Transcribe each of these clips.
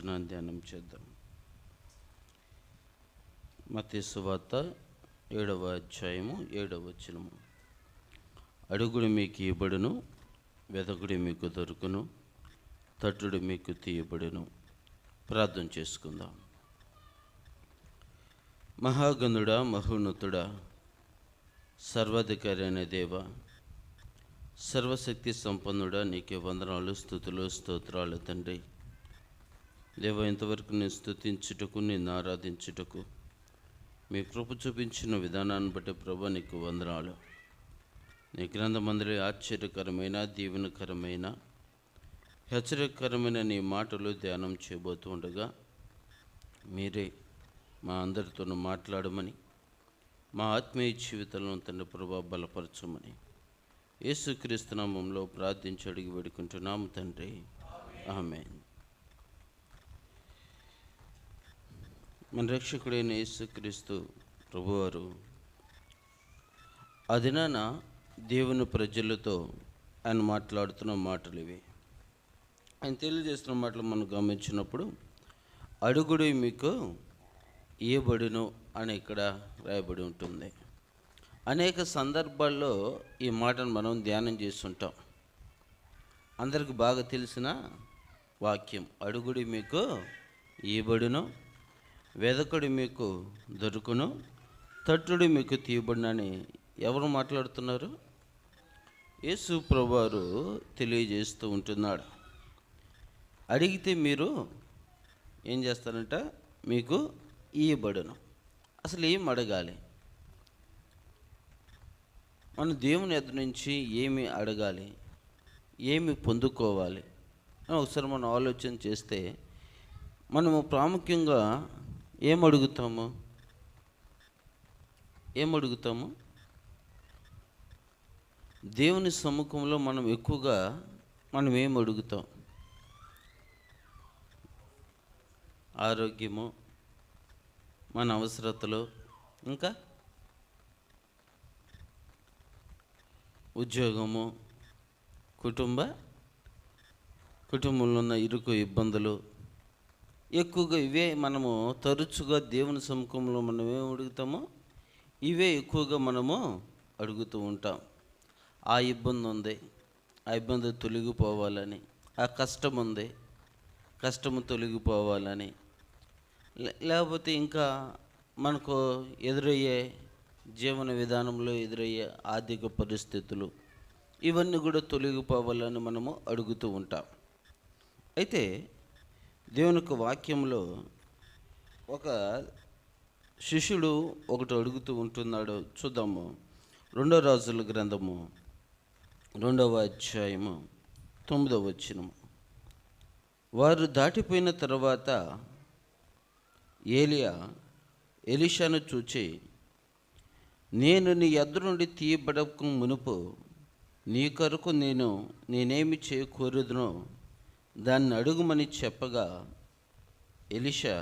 వచనాన్ని ధ్యానం చేద్దాం. మత్తయి సువార్త 7వ అధ్యాయము 7వ వచనము. అడుగుడు మీకు ఇవ్వబడును, వెదకుడి మీకు దొరుకును, తట్టుడు మీకు తీయబడును. ప్రార్థన చేసుకుందాం. మహాగణుడా, మహోన్నతుడా, సర్వాధికారి అయిన దేవ, సర్వశక్తి సంపన్నుడా, నీకే వందనాలు, స్తుతులు, స్తోత్రాలు తండ్రి. దేవ, ఇంతవరకు నేను స్తుతించుటకు, నిన్ను ఆరాధించుటకు మీ కృప చూపించిన విధానాన్ని బట్టి ప్రభు నీకు వందనాలు. నీ గ్రంథమందరి ఆశ్చర్యకరమైన, దీవెనకరమైన, హెచ్చరికరమైన నీ మాటలు ధ్యానం చేయబోతూ ఉండగా మీరే మా అందరితోనూ మాట్లాడమని, మా ఆత్మీయ జీవితంలో తండ్రి ప్రభు బలపరచమని యేసుక్రీస్తు నామములో ప్రార్థించి అడిగి వేడుకుంటున్నాము తండ్రి, ఆమేన్. మన రక్షకుడైన యేసుక్రీస్తు ప్రభువారు ఆ దినాన దేవుని ప్రజలతో ఆయన మాట్లాడుతున్న మాటలు ఇవి. ఆయన తెలియజేస్తున్న మాటలు మనం గమనించినప్పుడు అడుగుడు మీకు ఇయ్యబడును అని ఇక్కడ రాయబడి ఉంటుంది. అనేక సందర్భాల్లో ఈ మాటను మనం ధ్యానం చేస్తుంటాం. అందరికి బాగా తెలిసిన వాక్యం, అడుగుడి మీకు ఇయ్యబడును, వెదకుడి మీకు దొరుకును, తట్టుడి మీకు తీయబడునని ఎవరు మాట్లాడుతున్నారు? యేసు ప్రభువారు తెలియజేస్తూ ఉంటున్నాడు. అడిగితే మీరు ఏం చేస్తారంట? మీకు ఇయ్యబడును. అసలు ఏం అడగాలి? మనం దేవుని ఎదురు నుంచి ఏమి అడగాలి, ఏమి పొందుకోవాలి అని ఒకసారి మనం ఆలోచన చేస్తే మనము ప్రాముఖ్యంగా ఏమడుగుతాము? దేవుని సముఖంలో మనం ఎక్కువగా ఏం అడుగుతాం? ఆరోగ్యము, మన అవసరతలు, ఇంకా ఉద్యోగము, కుటుంబంలో ఉన్న ఇరుకు ఇబ్బందులు, ఎక్కువగా ఇవే మనము తరచుగా దేవుని సముఖంలో మనం ఏం అడుగుతామో ఇవే ఎక్కువగా మనము అడుగుతూ ఉంటాం. ఆ ఇబ్బంది ఉంది, ఆ ఇబ్బంది తొలగిపోవాలని. ఆ కష్టం ఉంది, కష్టము తొలగిపోవాలని. లేకపోతే ఇంకా మనకు ఎదురయ్యే జీవన విధానంలో ఎదురయ్యే ఆర్థిక పరిస్థితులు, ఇవన్నీ కూడా తొలగిపోవాలని మనము అడుగుతూ ఉంటాం. అయితే దేవుని యొక్క వాక్యంలో ఒక శిష్యుడు ఒకటి అడుగుతూ ఉంటున్నాడు. చూద్దాము. 2వ రాజుల గ్రంథము 2వ అధ్యాయము 9వ వచనము. వారు దాటిపోయిన తర్వాత ఏలియా ఎలీషాను చూచి, నేను నీ యొద్ద నుండి తీయబడక మునుపు నీ కొరకు నేనేమి చేయకూడదునో దాన్ని అడుగుమని చెప్పగా, ఎలీషా,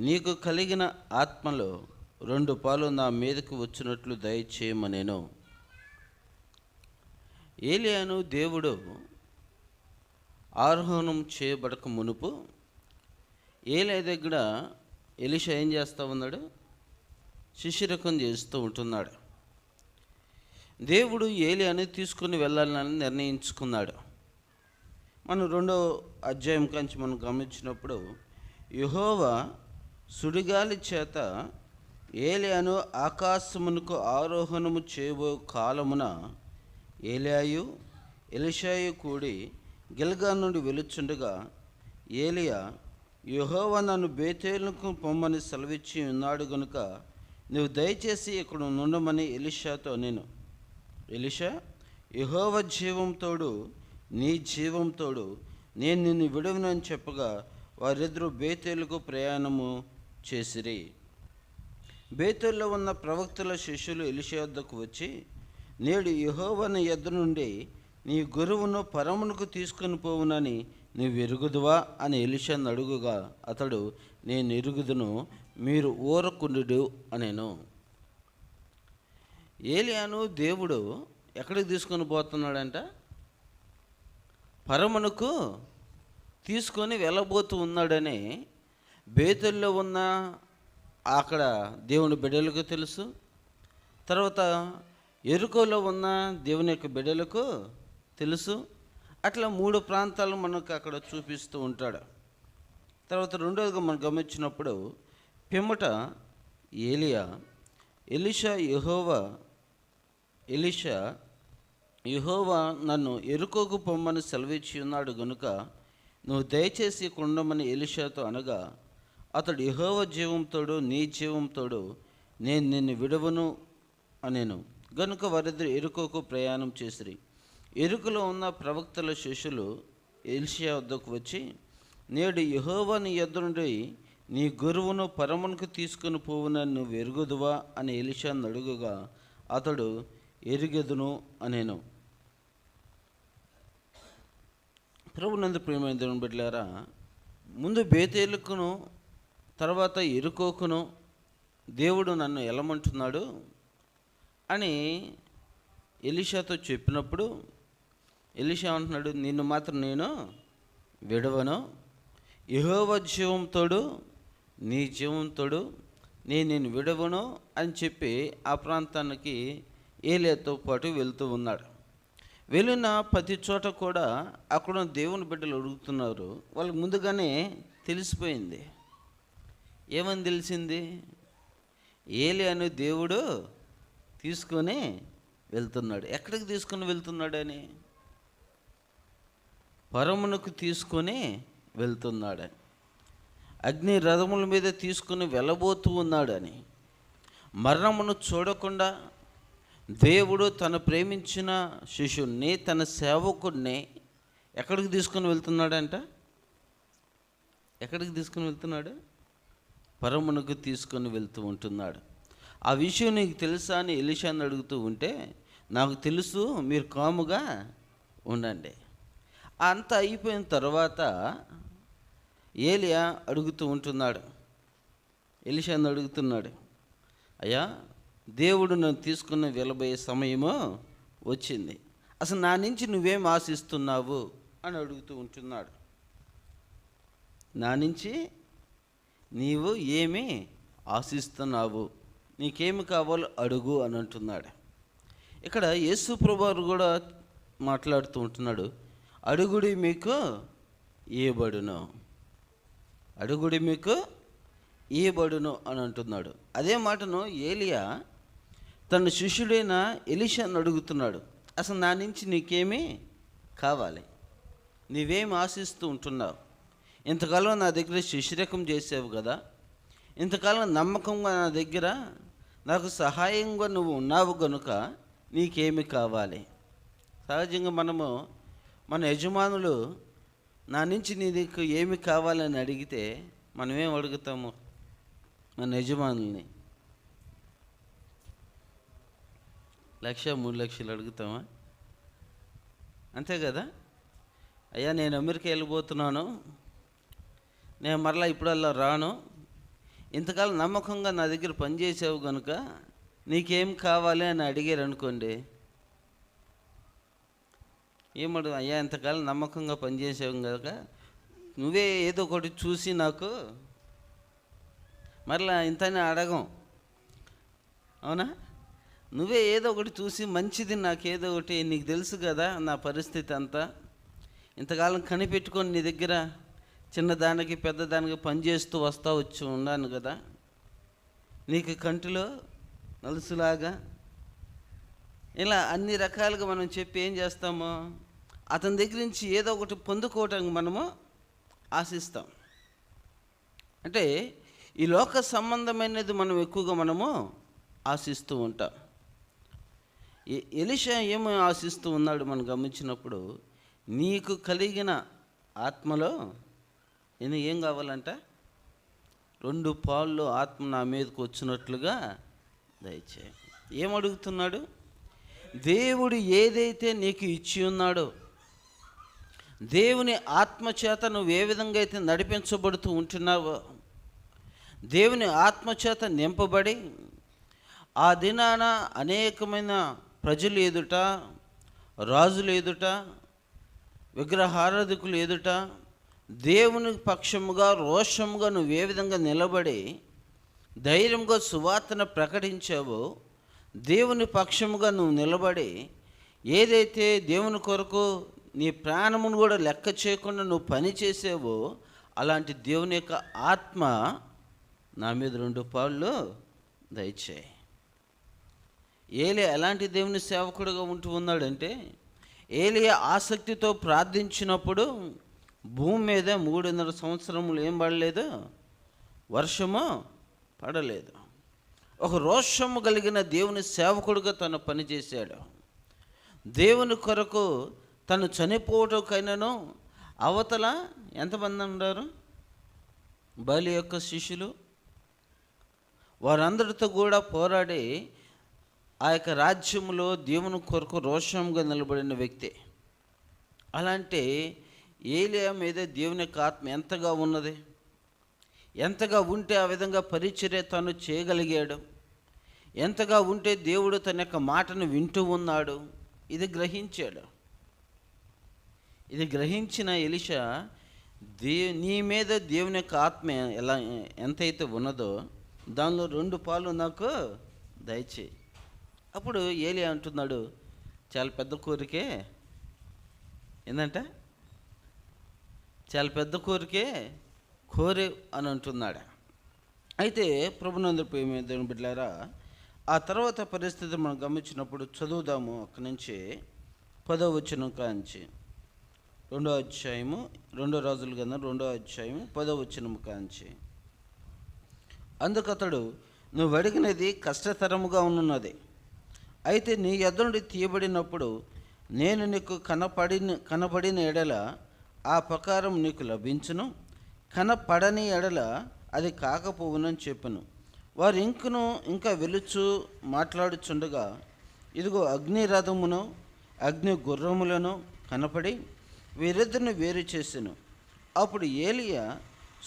నీకు కలిగిన ఆత్మలో 2 పాలు నా మీదకు వచ్చినట్లు దయచేయమనెను. ఏలియాను దేవుడు ఆరోహణం చేయబడక మునుపు ఏలియా దగ్గర ఎలీషా ఏం చేస్తూ ఉన్నాడు? శిష్యరకం చేస్తూ ఉంటున్నాడు. దేవుడు ఏలియాని తీసుకుని వెళ్ళాలని నిర్ణయించుకున్నాడు. మనం 2వ అధ్యాయం కంచి మనం గమనించినప్పుడు యెహోవా సుడిగాలి చేత ఏలియాను ఆకాశమునకు ఆరోహణము చేయబో కాలమున ఏలియాయు ఎలీషాయు కూడి గిల్గా నుండి వెలుచుండగా, ఏలియా, యెహోవా నన్ను బేతేలుకు పొమ్మని సెలవిచ్చి ఉన్నాడు గనుక నువ్వు దయచేసి ఇక్కడ నుండమని ఎలీషాతో నేను. ఎలీషా, యెహోవా జీవంతోడు నీ జీవంతోడు నేను నిన్ను విడువనని చెప్పగా వారిద్దరూ బేతేలుకు ప్రయాణము చేసిరి. బేతేలులో ఉన్న ప్రవక్తల శిష్యులు ఎలీషా వద్దకు వచ్చి, నేడు యెహోవాని యొద్ద నుండి నీ గురువును పరమునకు తీసుకొని పోవునని నీవు ఎరుగుదువా అని ఎలీషాను అడుగుగా, అతడు, నేను ఎరుగుదును, మీరు ఊరకుండు అనేను. ఏలియాను దేవుడు ఎక్కడికి తీసుకొని పోతున్నాడంట? పరమునకు తీసుకొని వెళ్ళబోతూ ఉన్నాడని బేతెల్లో ఉన్న అక్కడ దేవుని బిడ్డలకు తెలుసు. తర్వాత ఎరుకోలో ఉన్న దేవుని యొక్క బిడ్డలకు తెలుసు. అట్లా 3 ప్రాంతాలు మనకు అక్కడ చూపిస్తూ ఉంటాడు. తర్వాత రెండోదిగా మనం గమనించినప్పుడు పిమ్మట ఎలీషా యెహోవా నన్ను ఎరుకోకు పొమ్మని సెలవిచ్చి ఉన్నాడు గనుక నువ్వు దయచేసి ఇక్కడ ఉండమని ఎలీషాతో అనగా, అతడు యెహోవా జీవంతోడు నీ జీవంతోడు నేను నిన్ను విడవను అనేను. గనుక వారిద్దరు ఎరుకోకు ప్రయాణం చేసిరి. ఎరుకలో ఉన్న ప్రవక్తల శిష్యులు ఎలీషా వద్దకు వచ్చి, నేడు యెహోవా నీ యొద్ద నుండి నీ గురువును పరమునకు తీసుకుని పోవునని నువ్వు ఎరుగుదువా అని ఎలీషాను అడుగుగా, అతడు ఎరుగెదును అనేను. ప్రభునందు ప్రియమైన దేవుని బిడ్డలారా, ముందు బేతేలుకును తర్వాత ఎరుకోకును దేవుడు నన్ను వెళ్ళమంటున్నాడు అని ఎలీషాతో చెప్పినప్పుడు ఎలీషా అంటున్నాడు, నిన్ను మాత్రం నేను విడవను, యెహోవా జీవంతోడు నీ జీవంతోడు నేను విడవను అని చెప్పి ఆ ప్రాంతానికి ఏలియాతో పాటు వెళ్తూ ఉన్నాడు. వెళ్ళిన ప్రతి చోట కూడా అక్కడ దేవుని బిడ్డలు అడుగుతున్నారు. వాళ్ళకి ముందుగానే తెలిసిపోయింది. ఏమని తెలిసింది? ఏలియాను దేవుడు తీసుకొని వెళ్తున్నాడు. ఎక్కడికి తీసుకొని వెళ్తున్నాడని? పరమునకు తీసుకొని వెళ్తున్నాడని, అగ్ని రథముల మీద తీసుకుని వెళ్ళబోతూ ఉన్నాడని, మరణమును చూడకుండా దేవుడు తను ప్రేమించిన శిష్యుణ్ణి, తన సేవకుడిని ఎక్కడికి తీసుకుని వెళ్తున్నాడంట? ఎక్కడికి తీసుకుని వెళ్తున్నాడు? పరమునకు తీసుకొని వెళ్తూ ఉంటున్నాడు. ఆ విషయం నీకు తెలుసా అని ఎలీషాని అడుగుతూ ఉంటే, నాకు తెలుసు, మీరు కాముగా ఉండండి. అంతా అయిపోయిన తర్వాత ఏలియా అడుగుతూ ఉంటున్నాడు, ఎలీషాని అడుగుతున్నాడు, అయ్యా దేవుడు నన్ను తీసుకుని వెళ్ళబోయే సమయము వచ్చింది, అసలు నా నుంచి నువ్వేం ఆశిస్తున్నావు అని అడుగుతూ ఉంటున్నాడు. నా నుంచి నీవు ఏమి ఆశిస్తున్నావు, నీకేమి కావాలో అడుగు అని అంటున్నాడు. ఇక్కడ యేసు ప్రభువారు కూడా మాట్లాడుతూ ఉంటున్నాడు, అడుగుడి మీకు ఇయ్యబడును, అడుగుడి మీకు ఇయ్యబడును అని అంటున్నాడు. అదే మాటను ఏలియా తన శిష్యుడైన ఎలీషాను అడుగుతున్నాడు, అసలు నా నుంచి నీకేమీ కావాలి, నీవేమి ఆశిస్తూ ఉంటున్నావు? ఇంతకాలం నా దగ్గర శిష్యరకం చేసావు కదా, ఇంతకాలం నమ్మకంగా నా దగ్గర నాకు సహాయంగా నువ్వు ఉన్నావు కనుక నీకేమి కావాలి? సహజంగా మన యజమానులు నా నుంచి నీ దగ్గర ఏమి కావాలని అడిగితే మనమేం అడుగుతాము? మన యజమానుల్ని 1,00,000 3,00,000 అడుగుతామా? అంతే కదా. అయ్యా నేను అమెరికా వెళ్ళిపోతున్నాను, నేను మరలా ఇప్పుడల్లా రాను, ఇంతకాలం నమ్మకంగా నా దగ్గర పనిచేసావు కనుక నీకేం కావాలి అని అడిగారు అనుకోండి, ఏమడు? అయ్యా ఇంతకాలం నమ్మకంగా పనిచేసావు కనుక నువ్వే ఏదో ఒకటి చూసి నాకు మరలా ఇంతనే అడగం, అవునా? నువ్వే ఏదో ఒకటి చూసి మంచిది నాకేదో ఒకటి, నీకు తెలుసు కదా నా పరిస్థితి అంతా, ఇంతకాలం కనిపెట్టుకొని నీ దగ్గర చిన్నదానికి పెద్దదానికి పనిచేస్తూ వచ్చి ఉన్నాను కదా, నీకు కంటిలో నలుసులాగా, ఇలా అన్ని రకాలుగా మనం చెప్పి ఏం చేస్తాము? అతని దగ్గర నుంచి ఏదో ఒకటి పొందుకోవటానికి మనము ఆశిస్తాం. అంటే ఈ లోక సంబంధమైనది మనం ఎక్కువగా మనము ఆశిస్తూ ఉంటాం. ఎలీషా ఏమో ఆశిస్తూ ఉన్నాడు మనం గమనించినప్పుడు, నీకు కలిగిన ఆత్మలో నేను ఏం కావాలంట? 2 పాళ్ళు ఆత్మ నా మీదకు వచ్చినట్లుగా దయచేయి. ఏమడుగుతున్నాడు? దేవుడు ఏదైతే నీకు ఇచ్చి ఉన్నాడో, దేవుని ఆత్మచేత నువ్వు ఏ విధంగా అయితే నడిపించబడుతూ ఉంటున్నావో, దేవుని ఆత్మచేత నింపబడి ఆ దినాన అనేకమైన ప్రజలు ఎదుట, రాజులు ఎదుట, విగ్రహారాధకులు ఎదుట, దేవుని పక్షముగా రోషముగా నువ్వు ఏ విధంగా నిలబడి ధైర్యంగా సువార్తను ప్రకటించావో, దేవుని పక్షముగా నువ్వు నిలబడి ఏదైతే దేవుని కొరకు నీ ప్రాణమును కూడా లెక్క చేయకుండా నువ్వు పని చేసావో, అలాంటి దేవుని యొక్క ఆత్మ నా మీద 2 పాళ్ళు దయచేయి. ఏలియా ఎలాంటి దేవుని సేవకుడుగా ఉంటూ ఉన్నాడంటే, ఏలియా ఆసక్తితో ప్రార్థించినప్పుడు భూమి మీద 3.5 సంవత్సరములు ఏం పడలేదు, వర్షము పడలేదు. ఒక రోషము కలిగిన దేవుని సేవకుడుగా తను పనిచేశాడు. దేవుని కొరకు తను చనిపోవటకైనాను అవతల ఎంతమంది ఉన్నారు, బలి యొక్క శిష్యులు, వారందరితో కూడా పోరాడి ఆ యొక్క రాజ్యంలో దేవుని కొరకు రోషంగా నిలబడిన వ్యక్తి. అలాంటి ఏలియా మీద దేవుని యొక్క ఆత్మ ఎంతగా ఉన్నది, ఎంతగా ఉంటే ఆ విధంగా పరిచర్య తను చేయగలిగాడు, ఎంతగా ఉంటే దేవుడు తన యొక్క మాటను వింటూ ఉన్నాడు, ఇది గ్రహించాడు. ఇది గ్రహించిన ఎలీషా, నీ మీద దేవుని యొక్క ఆత్మ ఎంతైతే ఉన్నదో దానిలో 2 పాలు నాకు దయచేయి. అప్పుడు ఏలియా అంటున్నాడు, చాలా పెద్ద కోరికే, ఏంటంటే చాలా పెద్ద కోరికే కోరే అని అంటున్నాడు. అయితే ప్రభునందు ప్రియమైన దేవుని బిడ్డలారా, ఆ తర్వాత పరిస్థితి మనం గమనించినప్పుడు చదువుదాము. అక్కడి నుంచి 10వ వచనం కాంచి 2వ అధ్యాయము, 2 రాజుల గ్రంథం 2వ అధ్యాయము 10వ వచనం కాంచి. అందుకతడు, నువ్వు అడిగినది కష్టతరముగా ఉన్నది. అయితే నీ యొద్ద నుండి తీయబడినప్పుడు నేను నీకు కనపడిన ఎడల ఆ ప్రకారం నీకు లభించును, కనపడని ఎడల అది కాకపోవునని చెప్పను. వారు ఇంకా వెలుచు మాట్లాడుచుండగా, ఇదిగో అగ్ని రథమును అగ్ని గుర్రములను కనపడి వీరిద్దరిని వేరు చేసెను. అప్పుడు ఏలియా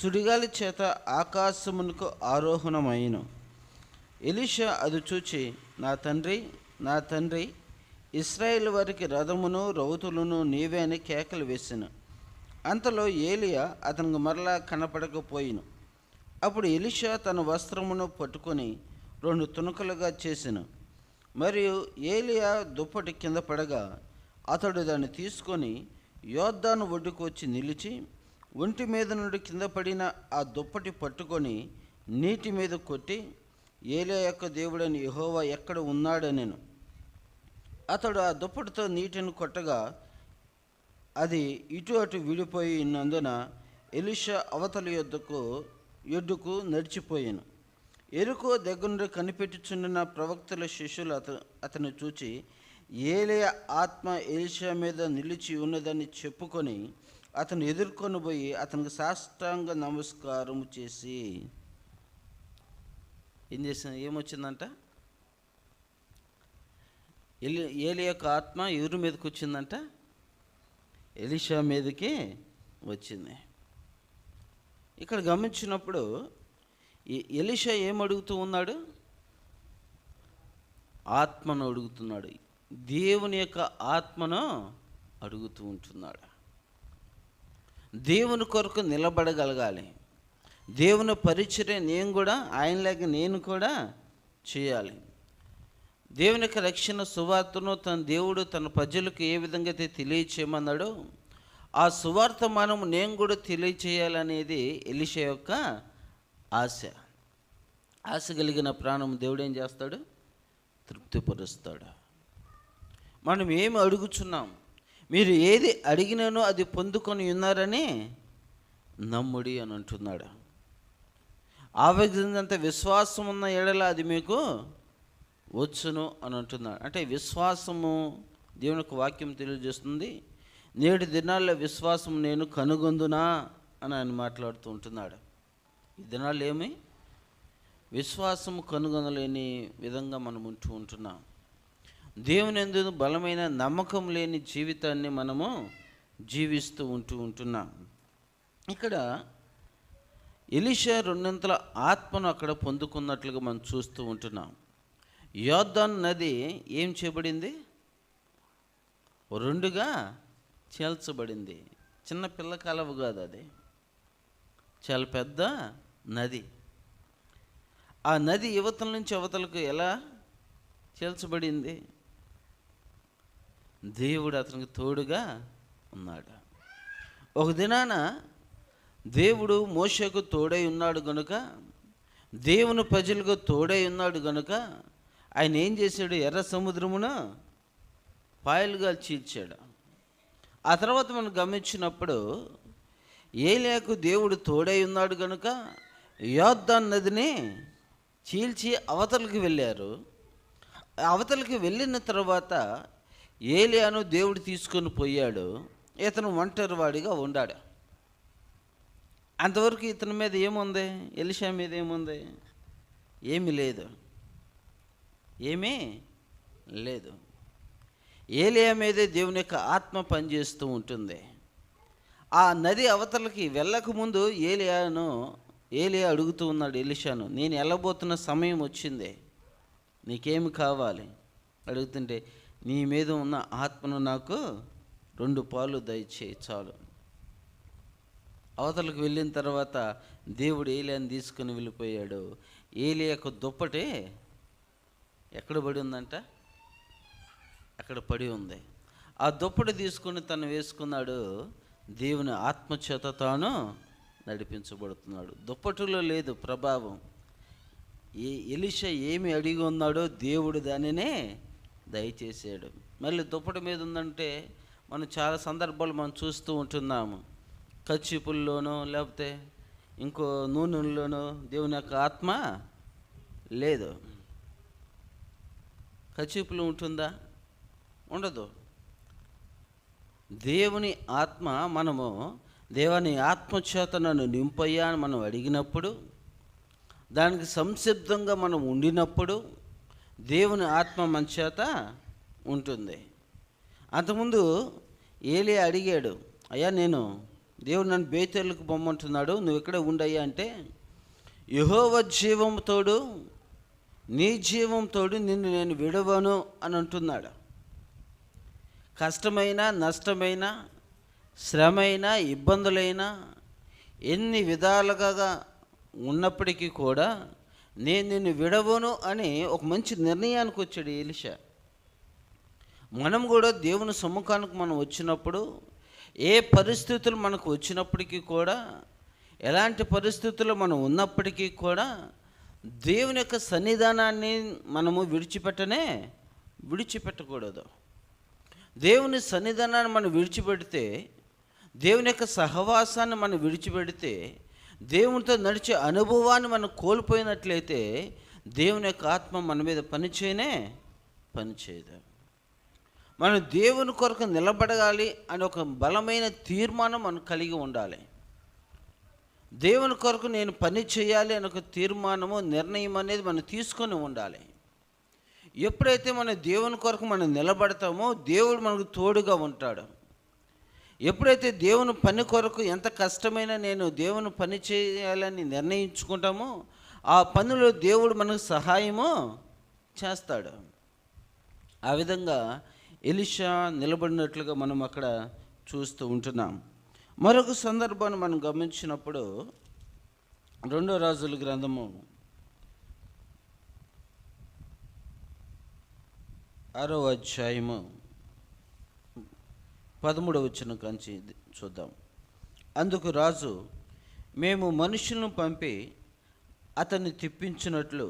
సుడిగాలి చేత ఆకాశమునకు ఆరోహణమైను. ఎలీషా అది చూచి, నా తండ్రి ఇశ్రాయేల్ వారికి రథమును రౌతులను నీవే అని కేకలు వేసెను. అంతలో ఏలియా అతనికి మరలా కనపడకపోయిను. అప్పుడు ఎలీషా తన వస్త్రమును పట్టుకొని 2 తునకలుగా చేసెను. మరియు ఏలియా దుప్పటి కింద పడగా అతడు దాన్ని తీసుకొని యోర్దాను ఒడ్డుకు వచ్చి నిలిచి, ఒంటి మీద నుండి కింద పడిన ఆ దుప్పటి పట్టుకొని నీటి మీద కొట్టి, ఏలియా యొక్క దేవుడని యెహోవా ఎక్కడ ఉన్నాడనెను. అతడు ఆ దుప్పటితో నీటిని కొట్టగా అది ఇటు అటు విడిపోయి ఉన్నందున ఎలీషా అవతలి యొడ్డుకు నడిచిపోయాను. ఎరుకో దగ్గర నుండి కనిపెట్టుచుండిన ప్రవక్తల శిష్యులు అతను చూచి, ఏలియా ఆత్మ ఎలీషా మీద నిలిచి ఉన్నదని చెప్పుకొని అతను ఎదుర్కొని పోయి అతనికి సాష్టాంగ నమస్కారం చేసి ఏం చేసిన, ఏమొచ్చిందంట, ఏలియా యొక్క ఆత్మ ఎవరి మీదకి వచ్చిందంట, ఎలీషా మీదకి వచ్చింది. ఇక్కడ గమనించినప్పుడు ఎలీషా ఏమడుగుతూ ఉన్నాడు, ఆత్మను అడుగుతున్నాడు, దేవుని యొక్క ఆత్మను అడుగుతూ ఉంటున్నాడు. దేవుని కొరకు నిలబడగలగాలి, దేవుని పరిచర్య ఆయనలాగా నేను కూడా చేయాలి. దేవుని యొక్క రక్షణ సువార్తను దేవుడు తన ప్రజలకు ఏ విధంగా అయితే తెలియచేయమన్నాడో ఆ సువార్త నేను కూడా తెలియచేయాలనేది ఎలీషా యొక్క ఆశ కలిగిన ప్రాణం దేవుడు ఏం చేస్తాడు, తృప్తిపరుస్తాడు. మనం ఏమి అడుగుచున్నాం, మీరు ఏది అడిగినానో అది పొందుకొని ఉన్నారని నమ్ముడి అని అంటున్నాడు. ఆవేదంత విశ్వాసం ఉన్న ఎడల అది మీకు వచ్చును అని అంటున్నాడు. అంటే విశ్వాసము దేవుని యొక్క వాక్యం తెలియజేస్తుంది. నేటి దినాల్లో విశ్వాసం నేను కనుగొందునా అని ఆయన మాట్లాడుతూ ఉంటున్నాడు. ఈ దినాల్లో ఏమి విశ్వాసము కనుగొనలేని విధంగా మనం ఉంటున్నాం. దేవుని యందు బలమైన నమ్మకం లేని జీవితాన్ని మనము జీవిస్తూ ఉంటున్నాం. ఇక్కడ ఎలీషా 2 ఆత్మను అక్కడ పొందుకున్నట్లుగా మనం చూస్తూ ఉంటున్నాం. యోర్దాను నది ఏం చేయబడింది, 2గా చేల్చబడింది. చిన్న పిల్ల కాలువ కాదు, అది చాలా పెద్ద నది. ఆ నది యువతల నుంచి అవతలకు ఎలా చేల్చబడింది? దేవుడు అతనికి తోడుగా ఉన్నాడు. ఒక దినాన దేవుడు మోషేకు తోడై ఉన్నాడు గనుక, దేవుని ప్రజలకు తోడై ఉన్నాడు గనుక ఆయన ఏం చేశాడు? ఎర్ర సముద్రమును పాయలుగా చీల్చాడు. ఆ తర్వాత మనం గమనించినప్పుడు ఏలియాకు దేవుడు తోడై ఉన్నాడు కనుక యోర్దాను నదిని చీల్చి అవతలకి వెళ్ళారు. అవతలకి వెళ్ళిన తర్వాత ఏలియాను దేవుడు తీసుకొని పోయాడు. ఇతను ఒంటరి వాడిగా ఉండాడు. అంతవరకు ఇతని మీద ఏముంది? ఎలీషా మీద ఏముంది? ఏమీ లేదు, ఏమీ లేదు. ఏలియా మీదే దేవుని యొక్క ఆత్మ పనిచేస్తూ ఉంటుంది. ఆ నది అవతలకి వెళ్ళకముందు ఏలియా అడుగుతూ ఉన్నాడు ఎలీషాను, నేను వెళ్ళబోతున్న సమయం వచ్చింది, నీకేమి కావాలి అడుగుతుంటే, నీ మీద ఉన్న ఆత్మను నాకు 2 పాలు దయచేయి చాలు. అవతలకు వెళ్ళిన తర్వాత దేవుడు ఏలియాని తీసుకుని వెళ్ళిపోయాడు. ఏలియా యొక్క దుప్పటి ఎక్కడ పడి ఉందంట? అక్కడ పడి ఉంది. ఆ దుప్పటి తీసుకుని తను వేసుకున్నాడు. దేవుని ఆత్మచేత తాను నడిపించబడుతున్నాడు. దుప్పటిలో లేదు ప్రభావం. ఎలీషా ఏమి అడిగి ఉన్నాడో దేవుడు దానినే దయచేసాడు. మళ్ళీ దుప్పటి మీద ఉందంటే మనం చాలా సందర్భాలు మనం చూస్తూ ఉంటున్నాము. కచ్చిపుల్లోనో లేకపోతే ఇంకో నూనెల్లోనో దేవుని యొక్క ఆత్మ లేదు. కచ్చిపులు ఉంటుందా? ఉండదు. దేవుని ఆత్మ, మనము దేవుని ఆత్మచేత నన్ను నింపయ్యా అని మనం అడిగినప్పుడు, దానికి సంసిద్ధంగా మనం ఉండినప్పుడు దేవుని ఆత్మ మన చేత ఉంటుంది. అంతకుముందు ఏలియా అడిగాడు, అయ్యా నేను దేవుడు నన్ను బేతేలుకు పొమ్మంటున్నాడు, నువ్వు ఇక్కడే ఉండయ్యా అంటే, యెహోవా జీవంతోడు నీ జీవంతోడు నిన్ను నేను విడవను అని అంటున్నాడు. కష్టమైన, నష్టమైన, శ్రమైన, ఇబ్బందులైనా ఎన్ని విధాలుగా ఉన్నప్పటికీ కూడా నేను నిన్ను విడవను అని ఒక మంచి నిర్ణయానికి వచ్చాడు ఎలీషా. మనం కూడా దేవుని సమ్ముఖానికి మనం వచ్చినప్పుడు, ఏ పరిస్థితులు మనకు వచ్చినప్పటికీ కూడా, ఎలాంటి పరిస్థితుల్లో మనం ఉన్నప్పటికీ కూడా దేవుని యొక్క సన్నిధానాన్ని మనము విడిచిపెట్టకూడదు. దేవుని సన్నిధానాన్ని మనం విడిచిపెడితే, దేవుని యొక్క సహవాసాన్ని మనం విడిచిపెడితే, దేవునితో నడిచే అనుభవాన్ని మనం కోల్పోయినట్లయితే దేవుని యొక్క ఆత్మ మన మీద పనిచేయదు. మనం దేవుని కొరకు నిలబడగాలి అని ఒక బలమైన తీర్మానం మనం కలిగి ఉండాలి. దేవుని కొరకు నేను పని చేయాలి అని ఒక తీర్మానము, నిర్ణయం అనేది మనం తీసుకొని ఉండాలి. ఎప్పుడైతే మనం దేవుని కొరకు మనం నిలబడతామో దేవుడు మనకు తోడుగా ఉంటాడు. ఎప్పుడైతే దేవుని పని కొరకు ఎంత కష్టమైనా నేను దేవుని పని చేయాలని నిర్ణయించుకుంటామో ఆ పనిలో దేవుడు మనకు సహాయము చేస్తాడు. ఆ విధంగా ఎలీషా నిలబడినట్లుగా మనం అక్కడ చూస్తూ ఉంటున్నాం. మరొక సందర్భాన్ని మనం గమనించినప్పుడు 2 రాజుల గ్రంథము 6వ అధ్యాయము 13వ వచనం కాంచి చూద్దాం. అందుకు రాజు, మేము మనుషులను పంపి అతన్ని తిప్పించినట్లు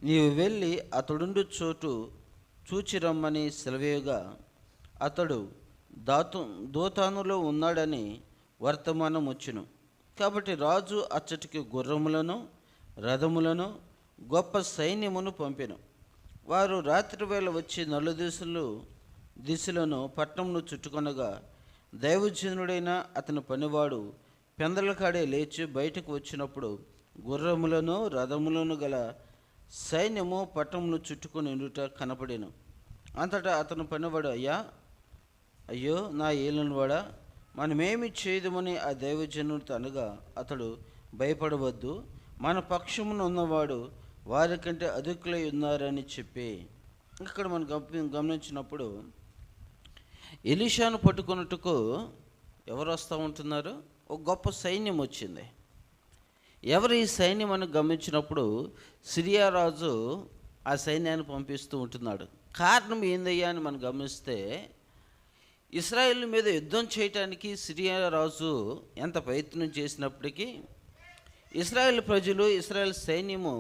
నీవు వెళ్ళి అతడుండు చోటు చూచిరమ్మని సెలవేయగా అతడు దోతానులో ఉన్నాడని వర్తమానం వచ్చును. కాబట్టి రాజు అచ్చటికి గుర్రములను, రథములను, గొప్ప సైన్యమును పంపెను. వారు రాత్రివేళ వచ్చి దిశలను పట్టణమును చుట్టుకొనగా దైవజనుడైన అతని పనివాడు పెందలకాడే లేచి బయటకు వచ్చినప్పుడు గుర్రములను, రథములను గల సైన్యము పట్టణమును చుట్టుకొని ఉండుట కనపడెను. అంతటా అతను పనివాడు, అయ్యో నా ఏలినవాడా, మనమేమి చేయదమని ఆ దైవజనుడితో అనగా అతడు, భయపడవద్దు, మన పక్షమున ఉన్నవాడు వారికంటే అధికులై ఉన్నారని చెప్పి. ఇక్కడ మనం గమనించినప్పుడు ఎలీషాను పట్టుకున్నట్టుకు ఎవరు వస్తూ ఉంటున్నారు? ఒక గొప్ప సైన్యం వచ్చింది. ఎవరు ఈ సైన్యం అని గమనించినప్పుడు సిరియా రాజు ఆ సైన్యాన్ని పంపిస్తూ ఉంటున్నాడు. కారణం ఏందయ్యా అని మనం గమనిస్తే, ఇశ్రాయేల్ మీద యుద్ధం చేయటానికి సిరియా రాజు ఎంత ప్రయత్నం చేసినప్పటికీ ఇశ్రాయేల్ ప్రజలు, ఇశ్రాయేల్ సైన్యము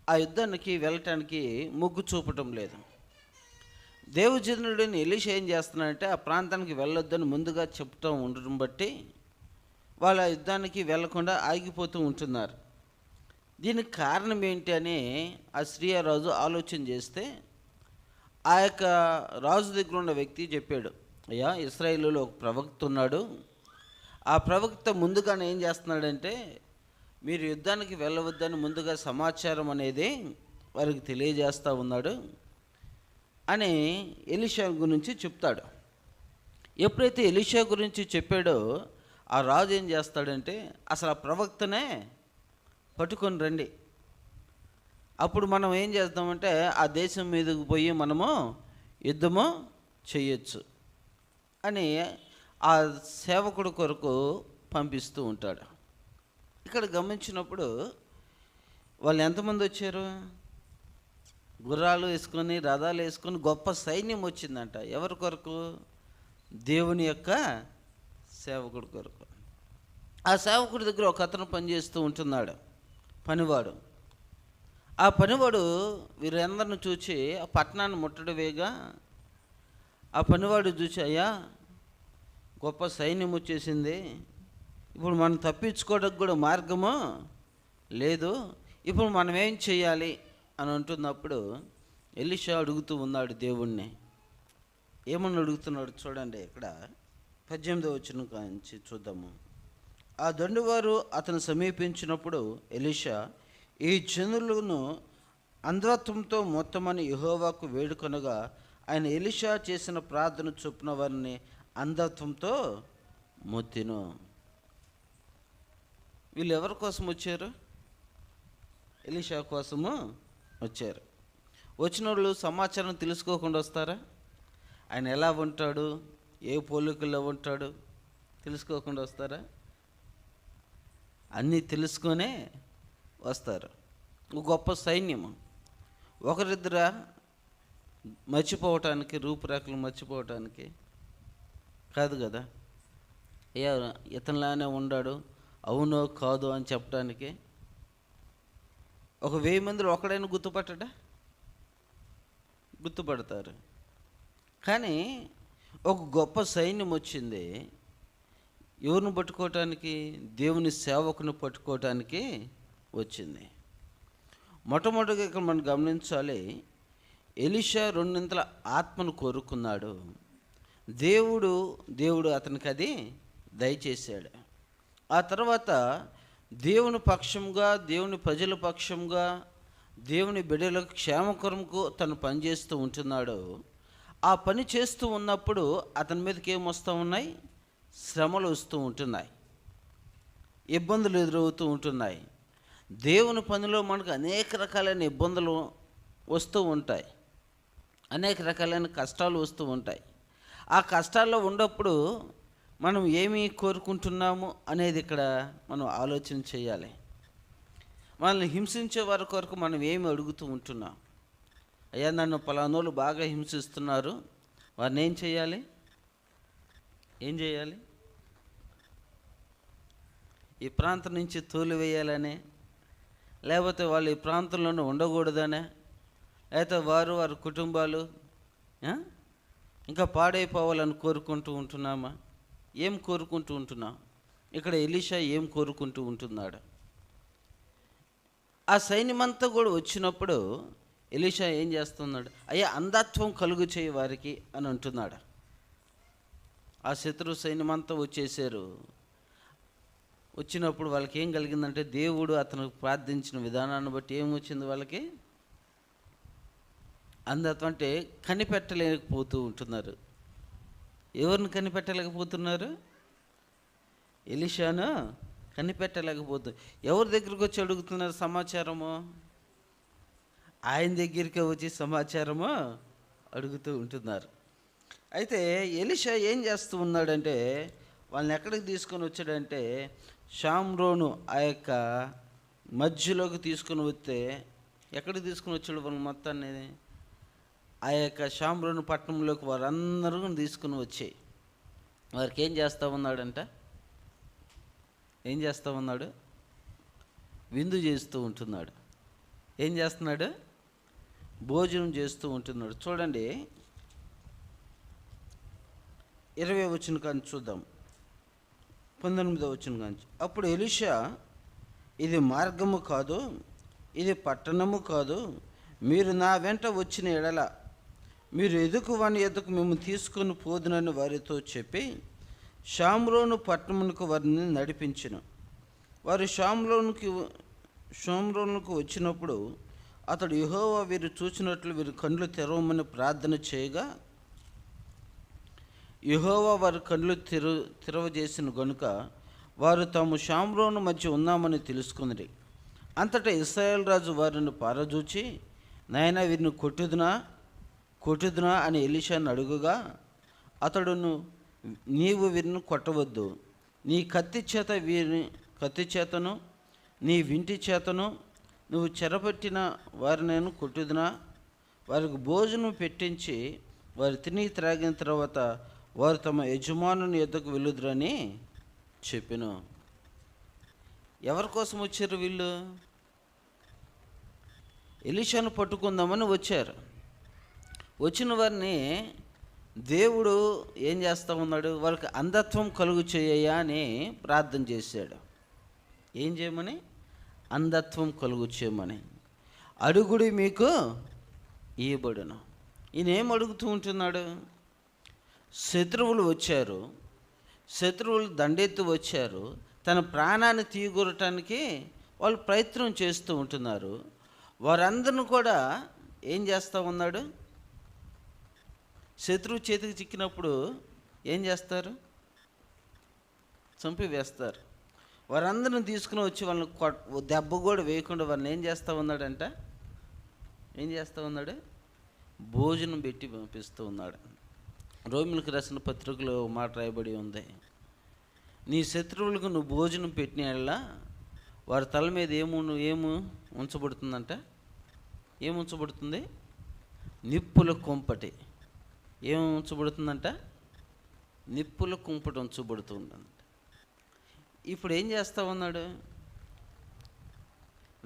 ఆ యుద్ధానికి వెళ్ళటానికి మొగ్గు చూపటం లేదు. దేవజనుడిని ఎలీషా ఏం చేస్తున్నాడంటే ఆ ప్రాంతానికి వెళ్ళొద్దని ముందుగా చెప్తూ ఉండడం బట్టి వాళ్ళు ఆ యుద్ధానికి వెళ్లకుండా ఆగిపోతూ ఉంటున్నారు. దీనికి కారణం ఏంటి అని ఆ సిరియా రాజు ఆలోచన చేస్తే, ఆ యొక్క రాజు దగ్గర ఉన్న వ్యక్తి చెప్పాడు, అయ్యా ఇశ్రాయేలులో ఒక ప్రవక్త ఉన్నాడు. ఆ ప్రవక్త ముందుగానే ఏం చేస్తున్నాడంటే, మీరు యుద్ధానికి వెళ్ళవద్దని ముందుగా సమాచారం అనేది వారికి తెలియజేస్తూ ఉన్నాడు అని ఎలీషా గురించి చెప్తాడు. ఎప్పుడైతే ఎలీషా గురించి చెప్పాడో ఆ రాజు ఏం చేస్తాడంటే, అసలు ఆ ప్రవక్తనే పట్టుకొని రండి, అప్పుడు మనం ఏం చేద్దామంటే ఆ దేశం మీదకు పోయి మనము యుద్ధము చేయొచ్చు అని ఆ సేవకుడు కొరకు పంపిస్తూ ఉంటాడు. ఇక్కడ గమనించినప్పుడు వాళ్ళు ఎంతమంది వచ్చారు? గుర్రాలు వేసుకొని, రథాలు వేసుకొని గొప్ప సైన్యం వచ్చిందంట. ఎవరి కొరకు? దేవుని యొక్క సేవకుడి కొరకు. ఆ సేవకుడి దగ్గర ఒక అతను పనిచేస్తూ ఉంటున్నాడు, పనివాడు. ఆ పనివాడు వీరందరిని చూచి ఆ పట్టణాన్ని ముట్టడి వేగా ఆ పనివాడు చూసి, అయ్యా గొప్ప సైన్యం వచ్చేసింది, ఇప్పుడు మనం తప్పించుకోవడానికి కూడా మార్గము లేదు, ఇప్పుడు మనం ఏం చేయాలి అని అంటున్నప్పుడు ఎలీషా అడుగుతూ ఉన్నాడు దేవుణ్ణి. ఏమని అడుగుతున్నాడు చూడండి, ఇక్కడ 18వ వచనం నుంచి చూద్దాము. ఆ దండువారు అతను సమీపించినప్పుడు ఎలీషా, ఈ జనులను అంధత్వంతో మొత్తమని యెహోవాకు వేడుకొనగా ఆయన ఎలీషా చేసిన ప్రార్థన చొప్పున వారిని అంధత్వంతో మొత్తెను. వీళ్ళు ఎవరి కోసం వచ్చారు? ఎలీషా కోసము వచ్చారు. వచ్చిన వాళ్ళు సమాచారం తెలుసుకోకుండా వస్తారా? ఆయన ఎలా ఉంటాడు, ఏ పోలికల్లో ఉంటాడు తెలుసుకోకుండా వస్తారా? అన్నీ తెలుసుకొనే వస్తారు. గొప్ప సైన్యము. ఒకరిద్దరా మర్చిపోవటానికి, రూపురేఖలు మర్చిపోవటానికి కాదు కదా. ఇతనిలానే ఉన్నాడు, అవునో కాదు అని చెప్పడానికి. ఒక 1000 మందిలో ఒకడైనా గుర్తుపట్టడా? గుర్తుపడతారు. కానీ ఒక గొప్ప సైన్యం వచ్చింది. ఎవరిని పట్టుకోవటానికి? దేవుని సేవకుని పట్టుకోవటానికి వచ్చింది. మొట్టమొదటిగా ఇక్కడ మనం గమనించాలి, ఎలీషా 2 ఆత్మను కోరుకున్నాడు. దేవుడు అతనికి అది దయచేశాడు. ఆ తర్వాత దేవుని పక్షంగా, దేవుని ప్రజల పక్షంగా, దేవుని బిడ్డలకు క్షేమకరంకు తను పనిచేస్తూ ఉంటున్నాడు. ఆ పని చేస్తూ ఉన్నప్పుడు అతని మీదకి ఏమొస్తూ ఉన్నాయి? శ్రమలు వస్తూ ఉంటున్నాయి, ఇబ్బందులు ఎదురవుతూ ఉంటున్నాయి. దేవుని పనిలో మనకు అనేక రకాలైన ఇబ్బందులు వస్తూ ఉంటాయి, అనేక రకాలైన కష్టాలు వస్తూ ఉంటాయి. ఆ కష్టాల్లో ఉన్నప్పుడు మనం ఏమి కోరుకుంటున్నాము అనేది ఇక్కడ మనం ఆలోచన చేయాలి. మనల్ని హింసించే వారి కొరకు మనం ఏమి అడుగుతూ ఉంటున్నాం? అయ్యా నన్ను పలానోళ్ళు బాగా హింసిస్తున్నారు, వారిని ఏం చేయాలి? ఈ ప్రాంతం నుంచి తోలివేయాలనే, లేకపోతే వాళ్ళు ఈ ప్రాంతంలోనే ఉండకూడదనే, లేకపోతే వారి కుటుంబాలు ఇంకా పాడైపోవాలని కోరుకుంటూ ఉంటున్నామా? ఏం కోరుకుంటూ ఉంటున్నాం? ఇక్కడ ఎలీషా ఏం కోరుకుంటూ ఉంటున్నాడు? ఆ సైన్యమంతా కూడా వచ్చినప్పుడు ఎలీషా ఏం చేస్తున్నాడు? అయ్యా అంధత్వం కలుగు చేయి వారికి అని అంటున్నాడు. ఆ శత్రు సైన్యమంతా వచ్చేసారు. వచ్చినప్పుడు వాళ్ళకి ఏం కలిగిందంటే, దేవుడు అతను ప్రార్థించిన విధానాన్ని బట్టి ఏం వచ్చింది వాళ్ళకి? అంధత్వం. అంటే కనిపెట్టలేకపోతూ ఉంటున్నారు. ఎవరిని కనిపెట్టలేకపోతున్నారు? ఎలీషాను కనిపెట్టలేకపోతు. ఎవరి దగ్గరికి వచ్చి అడుగుతున్నారు సమాచారము? ఆయన దగ్గరికి వచ్చి సమాచారము అడుగుతూ ఉంటున్నారు. అయితే ఎలీషా ఏం చేస్తూ ఉన్నాడంటే, వాళ్ళని ఎక్కడికి తీసుకొని వచ్చాడంటే షామ్రోను ఆ యొక్క మధ్యలోకి తీసుకొని వస్తే ఎక్కడికి తీసుకుని వచ్చాడు వాళ్ళు మొత్తాన్ని? ఆ యొక్క షామ్రోను పట్టణంలోకి వారందరూ తీసుకుని వచ్చాయి. వారికి ఏం చేస్తూ ఉన్నాడంట? ఏం చేస్తూ ఉన్నాడు? విందు చేస్తూ ఉంటున్నాడు. ఏం చేస్తున్నాడు? భోజనం చేస్తూ ఉంటున్నాడు. చూడండి 20వ వచనం కానీ చూద్దాం, 19వ వచనం కానీ. అప్పుడు ఎలీషా, ఇది మార్గము కాదు, ఇది పట్టణము కాదు. మీరు నా వెంట వచ్చిన ఎడల మీరు వాని ఎదుకు మేము తీసుకొని పోదునని వారితో చెప్పి షామ్రోను పట్టణమునకు వారిని నడిపించిన. వారు షామ్రోనుకు వచ్చినప్పుడు అతడు యెహోవా వీరు చూచినట్లు వీరి కళ్ళు తెరవమని ప్రార్థన చేయగా యెహోవా వారి కళ్ళు తెరవజేసిన గనుక వారు తాము షామ్రోను మధ్య ఉన్నామని తెలుసుకున్నది. అంతటా ఇశ్రాయేలు రాజు వారిని పారజూచి, నాయనా వీరిని కొట్టుదునా అని ఎలీషాను అడుగుగా అతడును, నీవు వీరిని కొట్టవద్దు, నీ కత్తి చేతను నీ వింటి చేతను నువ్వు చెరపట్టిన వారిని కొట్టుదునా? వారికి భోజనం పెట్టించి వారు తిని త్రాగిన తర్వాత వారు తమ యజమానుని ఎద్దకు వెళ్ళుదురని చెప్పెను. ఎవరి కోసం వచ్చారు వీళ్ళు? ఎలీషాను పట్టుకుందామని వచ్చారు. వచ్చిన వారిని దేవుడు ఏం చేస్తూ ఉన్నాడు? వాళ్ళకి అంధత్వం కలుగు చేయయ్యా అని ప్రార్థన చేశాడు. ఏం చేయమని? అంధత్వం కలుగు చేయమని. అడుగుడి మీకు ఇయ్యబడును. ఈయన ఏం అడుగుతూ ఉంటున్నాడు? శత్రువులు వచ్చారు, శత్రువులు దండెత్తి వచ్చారు, తన ప్రాణాన్ని తీయగొరటానికి వాళ్ళు ప్రయత్నం చేస్తూ ఉంటున్నారు. వారందరిని కూడా ఏం చేస్తూ ఉన్నాడు? శత్రువు చేతికి చిక్కినప్పుడు ఏం చేస్తారు? చంపి వేస్తారు. వారందరిని తీసుకుని వచ్చి వాళ్ళని దెబ్బ కూడా వేయకుండా వాళ్ళని ఏం చేస్తూ ఉన్నాడంట? ఏం చేస్తూ ఉన్నాడు? భోజనం పెట్టి పంపిస్తూ ఉన్నాడు. రోమిలకు రాసిన పత్రికలో మాట రాయబడి ఉంది, నీ శత్రువులకు నువ్వు భోజనం పెట్టిన యెడల వారి తల మీద ఏము ఉంచబడుతుందంట? ఏం ఉంచబడుతుంది? నిప్పుల కుంపటి. ఏం ఉంచబడుతుందంట? నిప్పుల కుంపటి ఉంచబడుతుందంట. ఇప్పుడు ఏం చేస్తూ ఉన్నాడు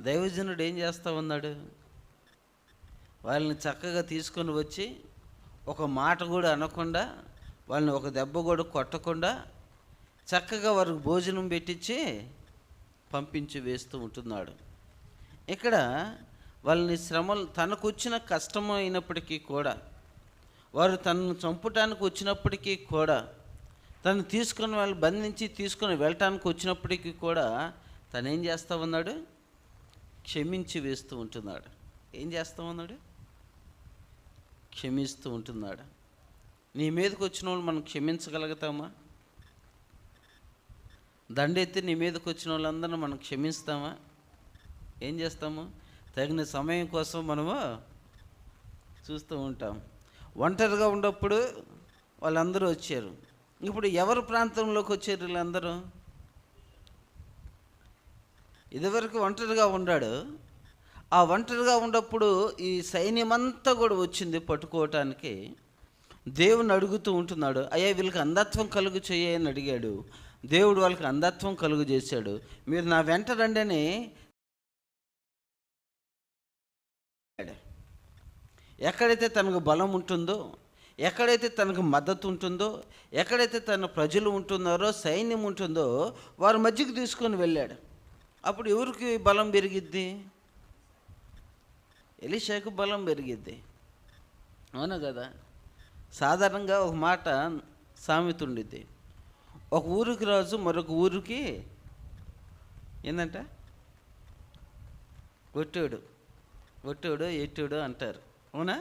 దైవజనుడు? ఏం చేస్తూ ఉన్నాడు? వాళ్ళని చక్కగా తీసుకొని వచ్చి ఒక మాట కూడా అనకుండా, వాళ్ళని ఒక దెబ్బ కూడా కొట్టకుండా చక్కగా వారికి భోజనం పెట్టించి పంపించి వేస్తూ ఉంటున్నాడు. ఇక్కడ వాళ్ళని శ్రమలు, తనకు వచ్చిన కష్టం అయినప్పటికీ కూడా, వారు తనను చంపటానికి వచ్చినప్పటికీ కూడా, తను తీసుకొని వాళ్ళు బంధించి తీసుకొని వెళ్ళటానికి వచ్చినప్పటికీ కూడా తను ఏం చేస్తూ ఉన్నాడు? క్షమించి వేస్తూ ఉంటున్నాడు. ఏం చేస్తూ ఉన్నాడు? క్షమిస్తూ ఉంటున్నాడు. నీ మీదకి వచ్చిన వాళ్ళు మనం క్షమించగలుగుతామా? దండెత్తి నీ మీదకి వచ్చిన వాళ్ళందరూ మనం క్షమిస్తామా? ఏం చేస్తాము? తగిన సమయం కోసం మనము చూస్తూ ఉంటాం. ఒంటరిగా ఉన్నప్పుడు వాళ్ళందరూ వచ్చారు. ఇప్పుడు ఎవరి ప్రాంతంలోకి వచ్చారు వీళ్ళందరూ? ఇదివరకు ఒంటరిగా ఉన్నాడు. ఆ ఒంటరిగా ఉన్నప్పుడు ఈ సైన్యమంతా కూడా వచ్చింది పట్టుకోవటానికి. దేవుని అడుగుతూ ఉంటున్నాడు, అయ్యా వీళ్ళకి అంధత్వం కలుగు చేయని అడిగాడు. దేవుడు వాళ్ళకి అంధత్వం కలుగు చేశాడు. మీరు నా వెంట రండి అని. ఎక్కడైతే తనకు బలం ఉంటుందో, ఎక్కడైతే తనకు మద్దతు ఉంటుందో, ఎక్కడైతే తన ప్రజలు ఉంటున్నారో, సైన్యం ఉంటుందో, వారి మధ్యకి తీసుకొని వెళ్ళాడు. అప్పుడు ఎవరికి బలం పెరిగిద్ది? ఎలీషాకు బలం పెరిగిద్ది. అవునా కదా? సాధారణంగా ఒక మాట సామెత ఉండిద్ది, ఒక ఊరికి రాజు మరొక ఊరికి ఏంటంట ఒట్టోడు ఎట్టోడు అంటారు. అవునా?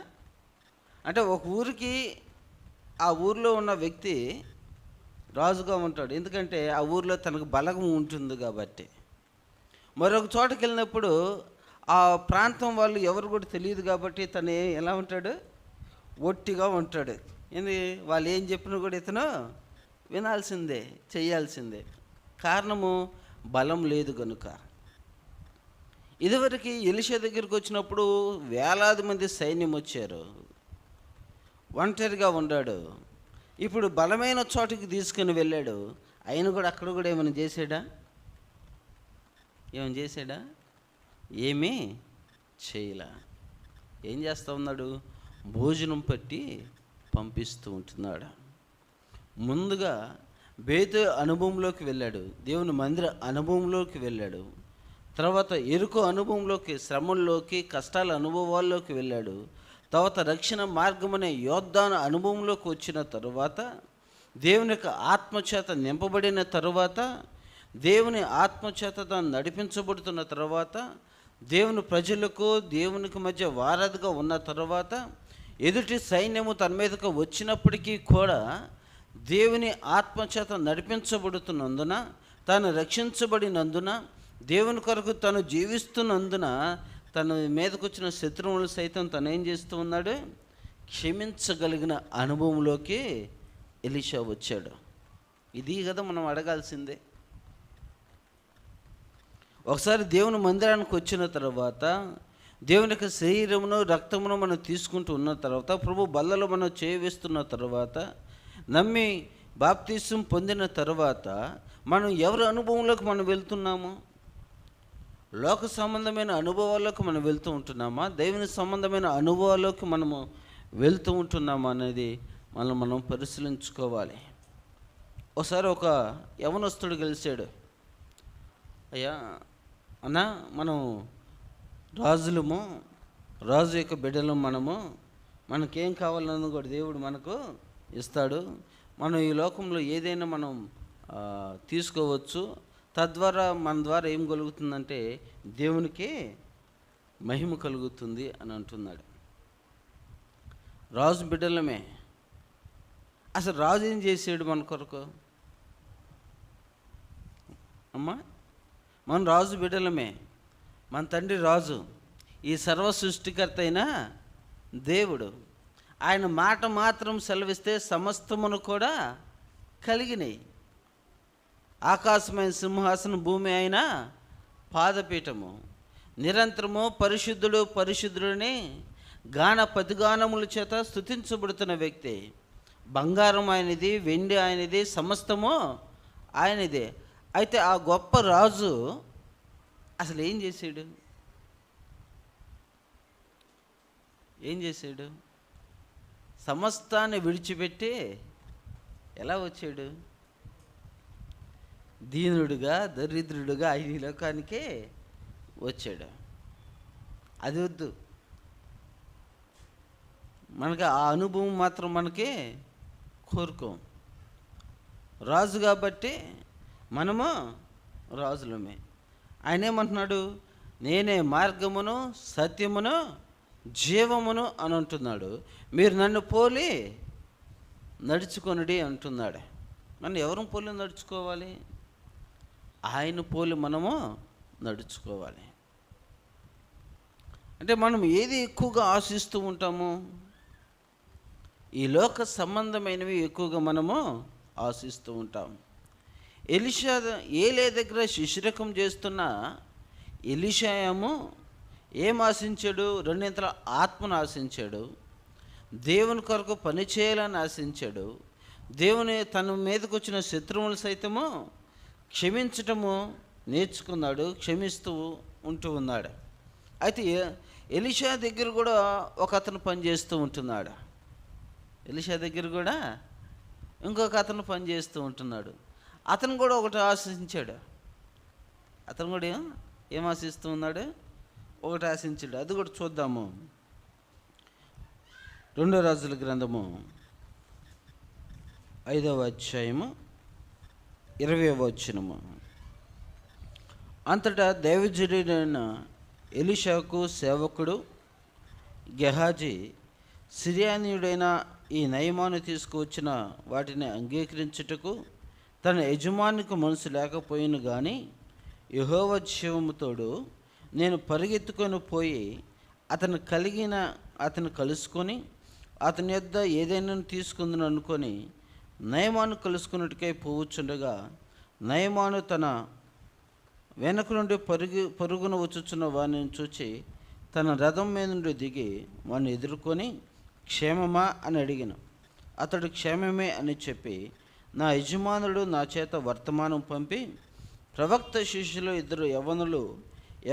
అంటే ఒక ఊరికి ఆ ఊరిలో ఉన్న వ్యక్తి రాజుగా ఉంటాడు, ఎందుకంటే ఆ ఊరిలో తనకు బలగం ఉంటుంది కాబట్టి. మరొక చోటకి వెళ్ళినప్పుడు ఆ ప్రాంతం వాళ్ళు ఎవరు కూడా తెలియదు కాబట్టి తను ఎలా ఉంటాడు? ఒట్టిగా ఉంటాడు. వాళ్ళు ఏం చెప్పినా కూడా ఇతను వినాల్సిందే, చేయాల్సిందే. కారణము బలం లేదు కనుక. ఇదివరకు ఎలీషా దగ్గరికి వచ్చినప్పుడు వేలాది మంది సైన్యం వచ్చారు, ఒంటరిగా ఉన్నాడు. ఇప్పుడు బలమైన చోటుకి తీసుకుని వెళ్ళాడు. ఆయన కూడా అక్కడ కూడా ఏమైనా చేశాడా? ఏమీ చేయలే. ఏం చేస్తూ ఉన్నాడు? భోజనం పట్టి పంపిస్తూ ఉంటున్నాడు. ముందుగా బేతేలు అనుభవంలోకి వెళ్ళాడు, దేవుని మందిర అనుభవంలోకి వెళ్ళాడు. తర్వాత ఎరుకో అనుభవంలోకి, శ్రమల్లోకి, కష్టాల అనుభవాల్లోకి వెళ్ళాడు. తర్వాత రక్షణ మార్గం అనే యోర్దాను అనుభవంలోకి వచ్చిన తరువాత, దేవుని యొక్క ఆత్మచేత నింపబడిన తరువాత, దేవుని ఆత్మచేత తాను నడిపించబడుతున్న తర్వాత, దేవుని ప్రజలకు దేవునికి మధ్య వారధిగా ఉన్న తర్వాత, ఎదుటి సైన్యము తన మీదకు వచ్చినప్పటికీ కూడా దేవుని ఆత్మచేత నడిపించబడుతున్నందున, తాను రక్షించబడినందున, దేవుని కొరకు తను జీవిస్తున్నందున, తన మీదకు వచ్చిన శత్రువులు సైతం తను ఏం చేస్తూ ఉన్నాడు? క్షమించగలిగిన అనుభవంలోకి ఎలీషా వచ్చాడు. ఇది కదా మనం అడగాల్సిందే. ఒకసారి దేవుని మందిరానికి వచ్చిన తర్వాత, దేవుని యొక్క శరీరమును రక్తమును మనం తీసుకుంటూ ఉన్న తర్వాత, ప్రభు బల్లలో మనం చేయిస్తున్న తర్వాత, నమ్మి బాప్తిసం పొందిన తర్వాత, మనం ఎవరి అనుభవంలోకి మనం వెళ్తున్నాము? లోక సంబంధమైన అనుభవాల్లోకి మనం వెళ్తూ ఉంటున్నామా? దేవుని సంబంధమైన అనుభవాల్లోకి మనము వెళ్తూ ఉంటున్నామా అనేది మనం పరిశీలించుకోవాలి. ఒకసారి ఒక యవనస్తుడు కలిశాడు. అయ్యా అన్న, మనం రాజులము, రాజు యొక్క బిడ్డలు మనకేం కావాలన్నది కూడా దేవుడు మనకు ఇస్తాడు. మనం ఈ లోకంలో ఏదైనా మనం తీసుకోవచ్చు. తద్వారా మన ద్వారా ఏం కలుగుతుందంటే దేవునికి మహిమ కలుగుతుంది అని అంటున్నాడు. రాజు బిడ్డలమే. అసలు రాజు ఏం చేసాడు మన కొరకు? అమ్మా, మన రాజు బిడ్డలమే. మన తండ్రి రాజు, ఈ సర్వ సృష్టికర్త అయిన దేవుడు. ఆయన మాట మాత్రం సెలవిస్తే సమస్తమును కూడా కలిగినాయి. ఆకాశమైన సింహాసనం, భూమి అయిన పాదపీఠము. నిరంతరము పరిశుద్ధుడు పరిశుద్ధుడని గాన ప్రతిగానముల చేత స్తుతించబడుతున్న వ్యక్తి. బంగారం ఆయనది, వెండి ఆయనది, సమస్తము ఆయనదే. అయితే ఆ గొప్ప రాజు అసలు ఏం చేశాడు? సమస్తాన్ని విడిచిపెట్టి ఎలా వచ్చాడు? దీనుడుగా, దరిద్రుడుగా ఈ లోకానికే వచ్చాడు. అది వద్దు మనకి. ఆ అనుభవం మాత్రం మనకి కోరుకోం. రాజు కాబట్టి మనము రాజులమే. ఆయన ఏమంటున్నాడు? నేనే మార్గమును, సత్యమును, జీవమును అని అంటున్నాడు. మీరు నన్ను పోలి నడుచుకొనుడి అంటున్నాడు. మనం ఎవరిని పోలి నడుచుకోవాలి? ఆయన పోలి మనము నడుచుకోవాలి. అంటే మనం ఏది ఎక్కువగా ఆశిస్తూ ఉంటాము? ఈ లోక సంబంధమైనవి ఎక్కువగా మనము ఆశిస్తూ ఉంటాం. ఎలీషా ఏలే దగ్గర శిష్యరకం చేస్తున్న ఎలీషాయేమో ఏం ఆశించాడు? రెండింతల ఆత్మను ఆశించాడు. దేవుని కొరకు పని చేయాలని ఆశించాడు. దేవుని తన మీదకు వచ్చిన శత్రువులు సైతము క్షమించటము నేర్చుకున్నాడు, క్షమిస్తూ ఉంటూ ఉన్నాడు. అయితే ఎలీషా దగ్గర కూడా ఒక అతను పనిచేస్తూ ఉంటున్నాడు. ఎలీషా దగ్గర కూడా ఇంకొక అతను పనిచేస్తూ ఉంటున్నాడు. అతను కూడా ఒకటి ఆశించాడు. అతను కూడా ఏం ఆశిస్తూ ఉన్నాడు? ఒకటి ఆశించాడు. అది కూడా చూద్దాము. 2 రాజుల గ్రంథము 5వ అధ్యాయము 20వ వచనము. అంతటా దైవజనుడైన ఎలీషాకు సేవకుడు గెహాజీ, సిరియానీయుడైన ఈ నయమాను తీసుకువచ్చిన వాటిని అంగీకరించుటకు తన యజమానికి మనసు లేకపోయిన కానీ, యెహోవా జీవముతోడు నేను పరిగెత్తుకొని పోయి అతను కలుసుకొని అతని యొద్ద ఏదైనా తీసుకుందని అనుకొని నయమాను కలుసుకున్నట్టుకై పోవచ్చుండగా నయమాను తన వెనక నుండి పరుగున వచ్చుచున్న వాడిని చూచి తన రథం మీద నుండి దిగి వాడిని ఎదుర్కొని క్షేమమా అని అడిగిన. అతడు క్షేమమే అని చెప్పి, నా యజమానుడు నా చేత వర్తమానం పంపి, ప్రవక్త శిష్యులు 2 యవ్వనులు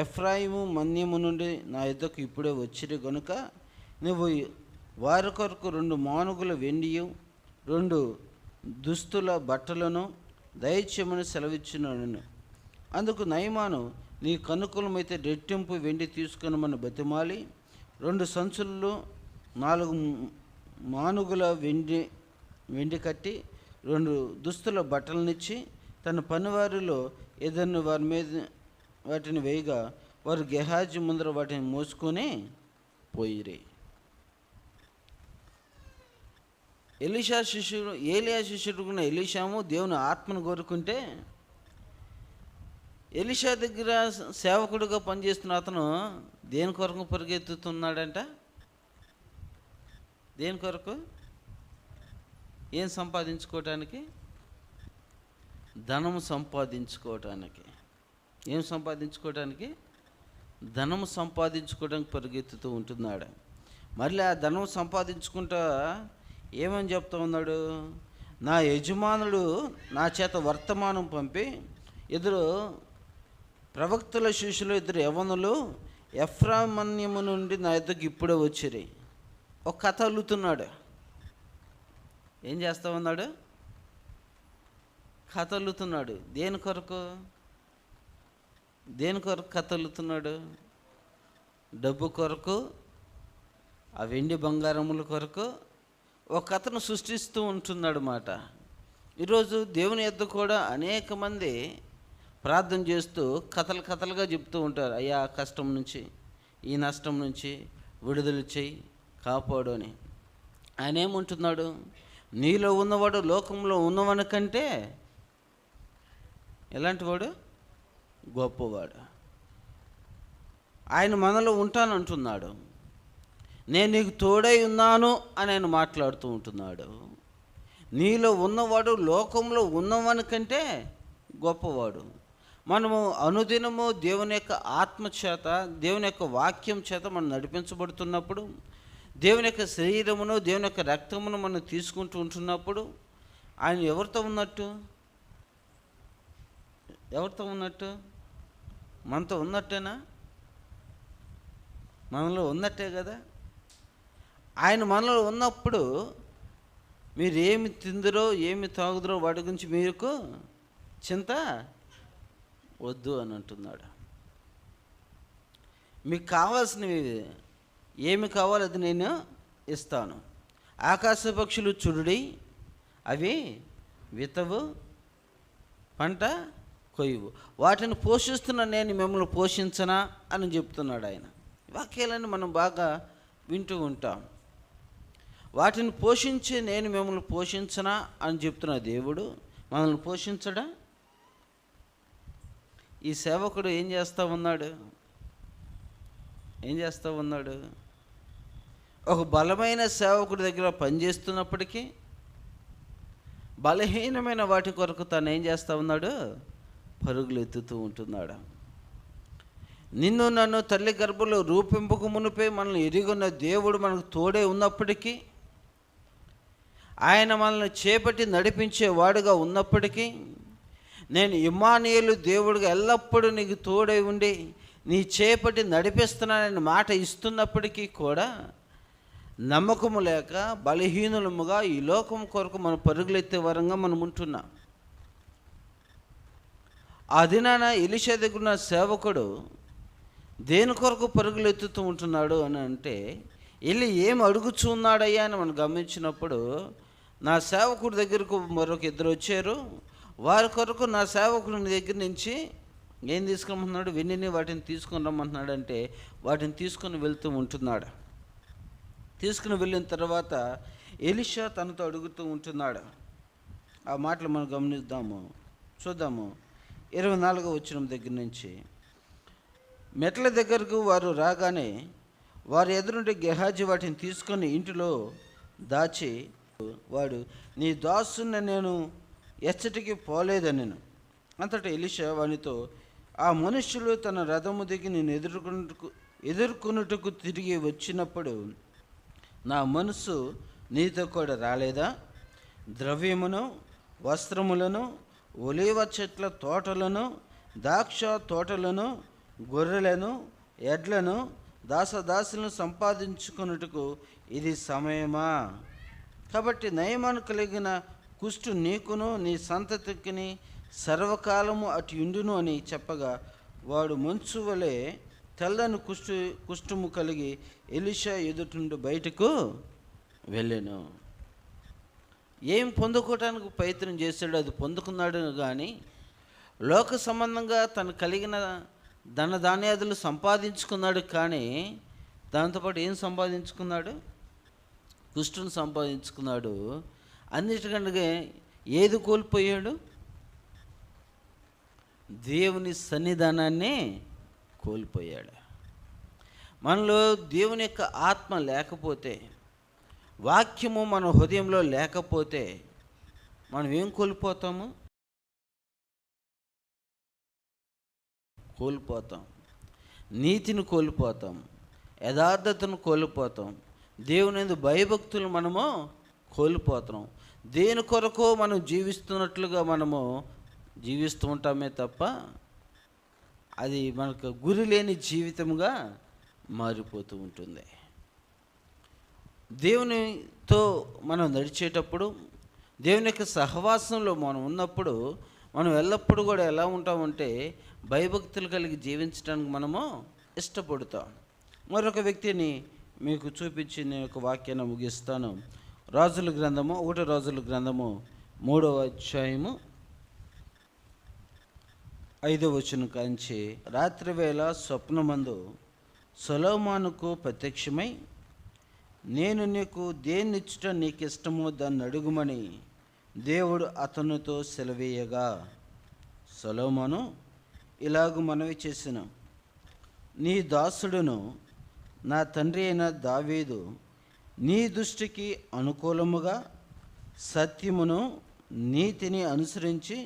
ఎఫ్రాయిము మన్యము నుండి నా యుద్ధకు ఇప్పుడే వచ్చిరి గనుక నువ్వు వారి కొరకు 2 మానుగుల వెండియు 2 దుస్తుల బట్టలను దయచేయమని సెలవిచ్చినాను. అందుకు నయమాను, నీ కనుకూలమైతే రెట్టింపు వెండి తీసుకొనమని బతిమాలి 2 సంచుల్లో 4 మానుగుల వెండి కట్టి 2 దుస్తుల బట్టలనిచ్చి తన పనివారిలో ఏదన్నా వారి మీద వాటిని వేయగా వారు గెహాజీ ముందర వాటిని మోసుకొని పోయిరి. ఏలియా శిష్యుడుకున్న ఎలీషాము దేవుని ఆత్మను కోరుకుంటే, ఎలీషా దగ్గర సేవకుడిగా పనిచేస్తున్న అతను దేని కొరకు పరిగెత్తుతున్నాడంట? దేని కొరకు? ఏం సంపాదించుకోవటానికి? ధనము సంపాదించుకోవటానికి. ఏం సంపాదించుకోవటానికి? ధనము సంపాదించుకోవడానికి పరిగెత్తుతూ ఉంటున్నాడు. మళ్ళీ ఆ ధనం సంపాదించుకుంటా ఏమని చెప్తా ఉన్నాడు? నా యజమానుడు నా చేత వర్తమానం పంపి 2 ప్రవక్తల శిష్యులు 2 యవ్వనులు ఎఫ్రామన్యము నుండి నా యొద్దకు ఇప్పుడే వచ్చిరి. ఒక కథ అల్లుతున్నాడు. ఏం చేస్తా ఉన్నాడు? కథ అల్లుతున్నాడు. దేని కొరకు కథ అల్లుతున్నాడు? డబ్బు కొరకు, ఆ వెండి బంగారముల కొరకు ఒక కథను సృష్టిస్తూ ఉంటున్నాడు మాట. ఈరోజు దేవుని యొద్ద కూడా అనేక మంది ప్రార్థన చేస్తూ కథలుగా చెప్తూ ఉంటారు. అయ్యా, కష్టం నుంచి, ఈ నష్టం నుంచి విడుదల చేయి, కాపాడు అని. ఆయన ఏమంటున్నాడు? నీలో ఉన్నవాడు లోకంలో ఉన్నవాని కంటే ఎలాంటి వాడు? గొప్పవాడు. ఆయన మనలో ఉంటానంటున్నాడు. నేను నీకు తోడై ఉన్నాను అని ఆయన మాట్లాడుతూ ఉంటున్నాడు. నీలో ఉన్నవాడు లోకంలో ఉన్నవాని కంటే గొప్పవాడు. మనము అనుదినము దేవుని యొక్క ఆత్మ చేత, దేవుని యొక్క వాక్యం చేత మనం నడిపించబడుతున్నప్పుడు, దేవుని యొక్క శరీరమును, దేవుని యొక్క రక్తమును మనం తీసుకుంటూ ఉంటున్నప్పుడు ఆయన ఎవరితో ఉన్నట్టు? మనతో ఉన్నట్టేనా? మనలో ఉన్నట్టే కదా. ఆయన మనలో ఉన్నప్పుడు మీరు ఏమి తిందురో ఏమి తాగుదురో వాటి గురించి మీకు చింత వద్దు అని అంటున్నాడు. మీకు కావాల్సినవి ఏమి కావాలో అది నేను ఇస్తాను. ఆకాశ పక్షులు చూడుడి, అవి విత్తవు, పంట కొయ్యవు, వాటిని పోషిస్తున్న నేను మిమ్మల్ని పోషించనా అని చెప్తున్నాడు ఆయన. వాక్యాలను మనం బాగా వింటూ ఉంటాం. వాటిని పోషించి నేను మిమ్మల్ని పోషించనా అని చెప్తున్న దేవుడు మనల్ని పోషించడా? ఈ సేవకుడు ఏం చేస్తూ ఉన్నాడు? ఒక బలమైన సేవకుడి దగ్గర పనిచేస్తున్నప్పటికీ బలహీనమైన వాటి కొరకు తను ఏం చేస్తూ ఉన్నాడు? పరుగులు ఎత్తుతూ ఉంటున్నాడు. నిన్ను నన్ను తల్లి గర్భంలో రూపింపక మునిపే మనల్ని ఎరిగిన దేవుడు మనకు తోడే ఉన్నప్పటికీ, ఆయన మనల్ని చేపట్టి నడిపించేవాడుగా ఉన్నప్పటికీ, నేను ఇమ్మానుయేలు దేవుడిగా ఎల్లప్పుడూ నీకు తోడై ఉండి నీ చేపట్టి నడిపిస్తున్నానని మాట ఇస్తున్నప్పటికీ కూడా నమ్మకము లేక బలహీనులముగా ఈ లోకం కొరకు మనం పరుగులెత్తే వరంగా మనం ఉంటున్నాం. ఆ దినాన ఎలీషా దగ్గర ఉన్న సేవకుడు దేని కొరకు పరుగులు ఎత్తుతూ ఉంటున్నాడు అని అంటే, వెళ్ళి ఏం అడుగుచున్నాడయ్యా అని మనం గమనించినప్పుడు, నా సేవకుడి దగ్గరకు మరొక 2 వచ్చారు, వారి కొరకు నా సేవకుడి దగ్గర నుంచి ఏం తీసుకురమ్మంటున్నాడు? వెన్నిని వాటిని తీసుకొని రమ్మంటున్నాడు. అంటే వాటిని తీసుకొని వెళ్తూ ఉంటున్నాడు. తీసుకుని వెళ్ళిన తర్వాత ఎలీషా తనతో అడుగుతూ ఉంటున్నాడు. ఆ మాటలు మనం చూద్దాము 24వ వచనం దగ్గర నుంచి. మెట్ల దగ్గరకు వారు రాగానే వారి ఎదురుంటే గెహాజీ వాటిని తీసుకొని ఇంటిలో దాచి వాడు, నీ దాసుని నేను ఎచ్చటికి పోలేదనెను. అంతటా ఎలీషా వానితో, ఆ మనుష్యులు తన రథము దిగి నేను ఎదుర్కొనుటకు తిరిగి వచ్చినప్పుడు నా మనసు నీతో కూడా రాలేదా? ద్రవ్యమును, వస్త్రములను, ఒలీవ చెట్ల తోటలను, ద్రాక్ష తోటలను, గొర్రెలను, ఎడ్లను, దాసదాసులను సంపాదించుకున్నట్టుకు ఇది సమయమా? కాబట్టి నయమాను కలిగిన కుష్టు నీకును నీ సంతతికిని సర్వకాలము అటు ఉండును అని చెప్పగా, వాడు మంచు వలె తెల్లని కుష్ఠము కలిగి ఎలీషా ఎదుటి నుండి బయటకు వెళ్ళాను. ఏం పొందుకోవటానికి ప్రయత్నం చేశాడు, అది పొందుకున్నాడు. కానీ లోక సంబంధంగా తను కలిగిన ధనధాన్యాదులు సంపాదించుకున్నాడు. కానీ దాంతోపాటు ఏం సంపాదించుకున్నాడు? కుష్ఠును సంపాదించుకున్నాడు. అన్నిటికంటే ఏది కోల్పోయాడు? దేవుని సన్నిధానాన్ని కోల్పోయాడు. మనలో దేవుని యొక్క ఆత్మ లేకపోతే, వాక్యము మన హృదయంలో లేకపోతే మనం ఏం కోల్పోతాము? కోల్పోతాం. నీతిని కోల్పోతాం, యథార్థతను కోల్పోతాం, దేవుని యందు భయభక్తులు మనము కోల్పోతున్నాం. దేని కొరకు మనం జీవిస్తున్నట్లుగా మనము జీవిస్తూ ఉంటామే తప్ప అది మనకు గురి లేని జీవితంగా మారిపోతూ ఉంటుంది. దేవునితో మనం నడిచేటప్పుడు, దేవుని యొక్క సహవాసంలో మనం ఉన్నప్పుడు మనం ఎల్లప్పుడూ కూడా ఎలా ఉంటామంటే భయభక్తులు కలిగి జీవించడానికి మనము ఇష్టపడతాం. మరొక వ్యక్తిని మీకు చూపించి నేను ఒక వాక్యాన్ని ముగిస్తాను. రాజుల గ్రంథము 1 రాజుల గ్రంథము 3వ అధ్యాయము 5వ వచనం కాంచి, రాత్రివేళ స్వప్నమందు సొలొమోనుకు ప్రత్యక్షమై, నేను నీకు దేన్నిచ్చుట నీకు ఇష్టమో దాన్ని అడుగుమని దేవుడు అతనితో సెలవేయగా, సొలొమోను ఇలాగు మనవి చేసిన, నీ దాసుడును నా తండ్రి అయిన దావీదు నీ దృష్టికి అనుకూలముగా సత్యమును నీతిని అనుసరించి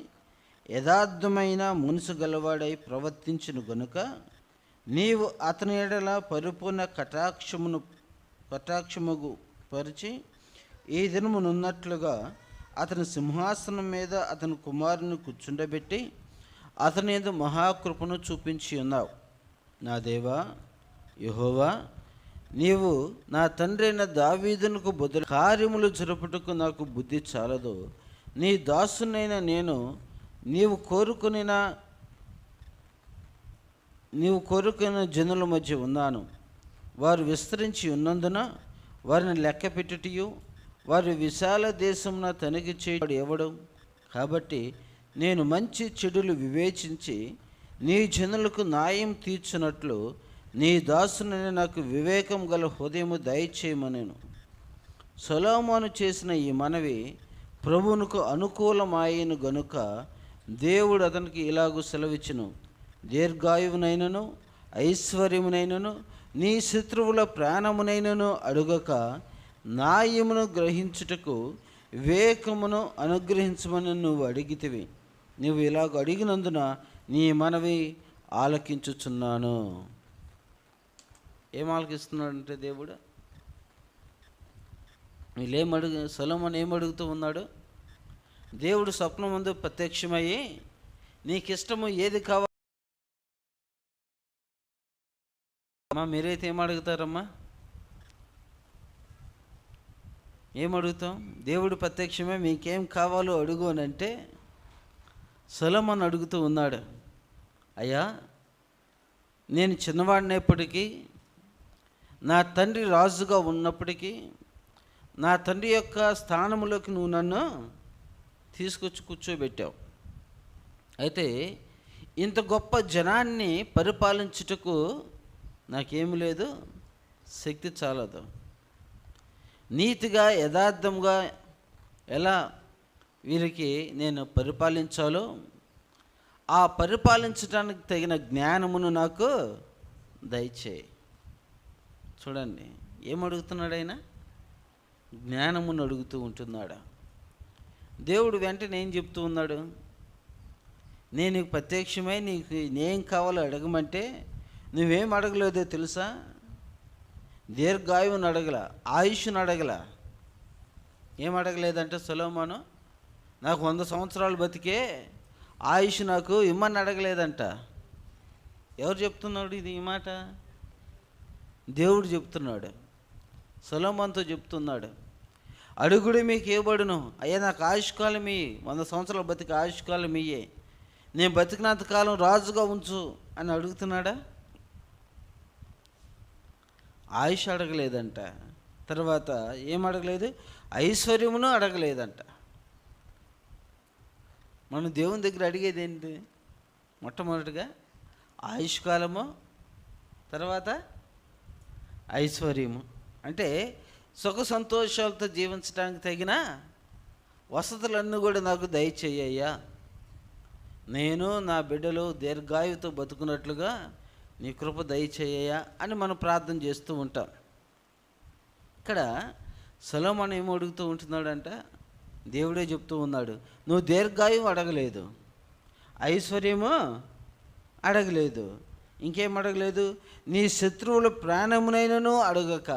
యథార్థమైన మనసు గలవాడై ప్రవర్తించును గనుక నీవు అతని ఎడల పరిపూర్ణ కటాక్షముగు పరిచి ఈ దినమునున్నట్లుగా అతని సింహాసనం మీద అతని కుమారుని కూర్చుండబెట్టి అతని యందు మహాకృపను చూపించి ఉన్నావు. నా దేవా యెహోవా, నీవు నా తండ్రి అయిన దావీదునకు బదులు కార్యములు జరుపుటకు నాకు బుద్ధి చాలదు. నీ దాసునైన నేను నీవు కోరుకున్న జనుల మధ్య ఉన్నాను. వారు విస్తరించి ఉన్నందున వారిని లెక్క పెట్టుటయు వారి విశాల దేశమున తనిఖీ చేయడు ఎవడు? కాబట్టి నేను మంచి చెడులు వివేచించి నీ జనులకు న్యాయం తీర్చున్నట్లు నీ దాసుని నాకు వివేకం గల హృదయము దయచేయమనెను. సొలొమోను చేసిన ఈ మనవి ప్రభువునకు అనుకూలమాయను గనుక దేవుడు అతనికి ఇలాగూ సెలవిచ్చును, దీర్ఘాయువునైనను ఐశ్వర్యమునైనను నీ శత్రువుల ప్రాణమునైనను అడుగక న్యాయమును గ్రహించుటకు వివేకమును అనుగ్రహించమని నువ్వు అడిగితివి. నువ్వు ఇలాగ అడిగినందున నీ మనవి ఆలకించుచున్నాను. ఏం ఆలకిస్తున్నాడంటే దేవుడు సొలొమోను ఏమడుగుతూ ఉన్నాడు? దేవుడు స్వప్నం ముందు ప్రత్యక్షమయ్యి నీకు ఇష్టము ఏది కావాలమ్మా? మీరైతే ఏమడుగుతారమ్మా? ఏమడుగుతాం? దేవుడు ప్రత్యక్షమే మీకేం కావాలో అడుగు అని అంటే సొలొమోను అడుగుతూ ఉన్నాడు, అయ్యా నేను చిన్నవాడినప్పటికీ, నా తండ్రి రాజుగా ఉన్నప్పటికీ, నా తండ్రి యొక్క స్థానంలోకి నువ్వు నన్ను తీసుకొచ్చి కూర్చోబెట్టావు. అయితే ఇంత గొప్ప జనాన్ని పరిపాలించుటకు నాకేమి లేదు, శక్తి చాలదు. నీతిగా యథార్థంగా ఎలా వీరికి నేను పరిపాలించాలో ఆ పరిపాలించడానికి తగిన జ్ఞానమును నాకు దయచేయి. చూడండి ఏమడుగుతున్నాడు ఆయన? జ్ఞానమును అడుగుతూ ఉంటున్నాడు. దేవుడు వెంటనే ఏం చెప్తూ ఉన్నాడు? నేను నీకు ప్రత్యక్షమై నీకు ఏం కావాలో అడగమంటే నువ్వేం అడగలేదో తెలుసా? దీర్ఘాయువుని అడగల, ఆయుష్ను అడగల. ఏం అడగలేదంటే సొలొమోను నాకు 100 సంవత్సరాలు బతికే ఆయుష్ నాకు ఇమ్మని అడగలేదంట. ఎవరు చెప్తున్నాడు ఇది? ఈ మాట దేవుడు చెప్తున్నాడు, సొలొమోనుతో చెప్తున్నాడు. అడుగుడు మీకు ఇవ్వబడును. అయ్యా నాకు ఆయుష్కాలం ఇయ్యి, 100 సంవత్సరాలు బతికి ఆయుష్కాలం ఇయ్యే, నేను బతికినంత కాలం రాజుగా ఉంచు అని అడుగుతున్నాడా? ఆయుష్ అడగలేదంట. తర్వాత ఏం అడగలేదు? ఐశ్వర్యమును అడగలేదంట. మనం దేవుని దగ్గర అడిగేది ఏంటి? మొట్టమొదటిగా ఆయుష్కాలము, తర్వాత ఐశ్వర్యము. అంటే సుఖ సంతోషాలతో జీవించడానికి తగిన వసతులన్నీ కూడా నాకు దయచేయ్యా, నేను నా బిడ్డలు దీర్ఘాయువుతో బతుకున్నట్లుగా నీ కృప దయచేయ్యా అని మనం ప్రార్థన చేస్తూ ఉంటాం. ఇక్కడ సొలొమోను ఏమో అడుగుతూ ఉంటున్నాడంట, దేవుడే చెప్తూ ఉన్నాడు, నువ్వు దీర్ఘాయువు అడగలేదు, ఐశ్వర్యము అడగలేదు, ఇంకేం అడగలేదు, నీ శత్రువుల ప్రాణమునైనను అడగక.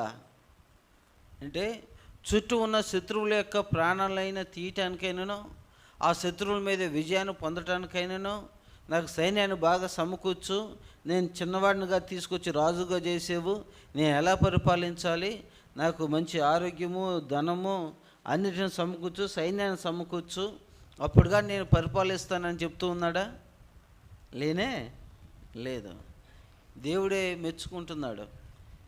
అంటే చుట్టూ ఉన్న శత్రువుల యొక్క ప్రాణాలైనా తీయటానికైనాను, ఆ శత్రువుల మీద విజయాన్ని పొందటానికైనాను నాకు సైన్యాన్ని బాగా సమకూర్చు, నేను చిన్నవాడినిగా తీసుకొచ్చి రాజుగా చేసేవు, నేను ఎలా పరిపాలించాలి, నాకు మంచి ఆరోగ్యము ధనము అన్నిటిని సమకూర్చు, సైన్యాన్ని సమకూర్చు, అప్పుడుగా నేను పరిపాలిస్తానని చెప్తూ ఉన్నాడా? లేనే లేదు. దేవుడే మెచ్చుకుంటున్నాడు.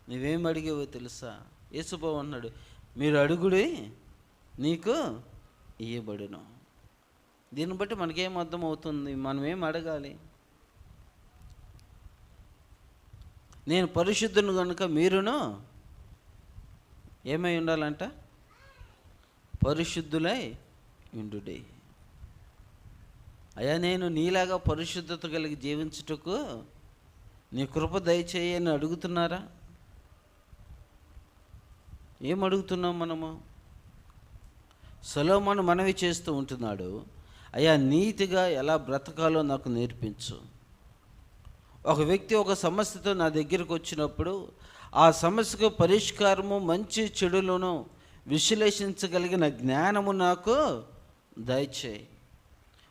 నువ్వేం అడిగేవో తెలుసా? యేసుప్రభువు అన్నాడు, మీరు అడుగుడి నీకు ఇయ్యబడును. దీన్ని బట్టి మనకేం అర్థమవుతుంది? మనం ఏం అడగాలి? నేను పరిశుద్ధుని కనుక మీరును ఏమై ఉండాలంట? పరిశుద్ధులై ఉండుడి. అయ్యా నేను నీలాగా పరిశుద్ధత కలిగి జీవించుటకు నీ కృప దయచేయి అని అడుగుతున్నారా? ఏం అడుగుతున్నాం మనము? సొలొమోను మనవి చేస్తూ ఉంటున్నాడు, అయ్యా నీతిగా ఎలా బ్రతకాలో నాకు నేర్పించు. ఒక వ్యక్తి ఒక సమస్యతో నా దగ్గరకు వచ్చినప్పుడు ఆ సమస్యకు పరిష్కారము మంచి చెడులను విశ్లేషించగలిగిన జ్ఞానము నాకు దయచేయి.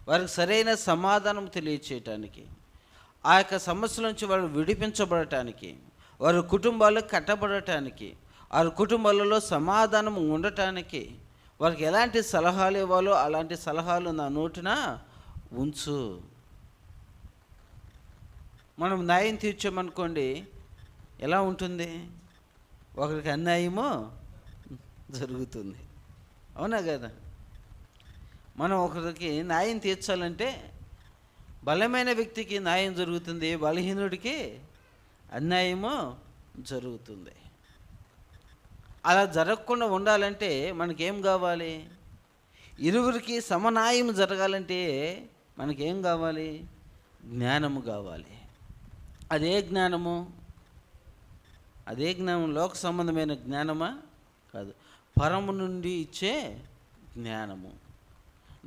వారికి సరైన సమాధానం తెలియచేయటానికి, ఆ యొక్క సమస్యల నుంచి వారు విడిపించబడటానికి, వారి కుటుంబాలు కట్టబడటానికి, వారి కుటుంబాలలో సమాధానం ఉండటానికి వారికి ఎలాంటి సలహాలు ఇవ్వాలో అలాంటి సలహాలు నా నోటిన ఉంచు. మనం న్యాయం తీర్చామనుకోండి, ఎలా ఉంటుంది? ఒకరికి అన్యాయమో జరుగుతుంది, అవునా కదా? మనం ఒకరికి న్యాయం తీర్చాలంటే బలమైన వ్యక్తికి న్యాయం జరుగుతుంది, బలహీనుడికి అన్యాయమో జరుగుతుంది. అలా జరగకుండా ఉండాలంటే మనకేం కావాలి? ఇరువురికి సమన్యాయం జరగాలంటే మనకేం కావాలి? జ్ఞానము కావాలి. అదే జ్ఞానము లోక సంబంధమైన జ్ఞానమా? కాదు, పరము నుండి ఇచ్చే జ్ఞానము,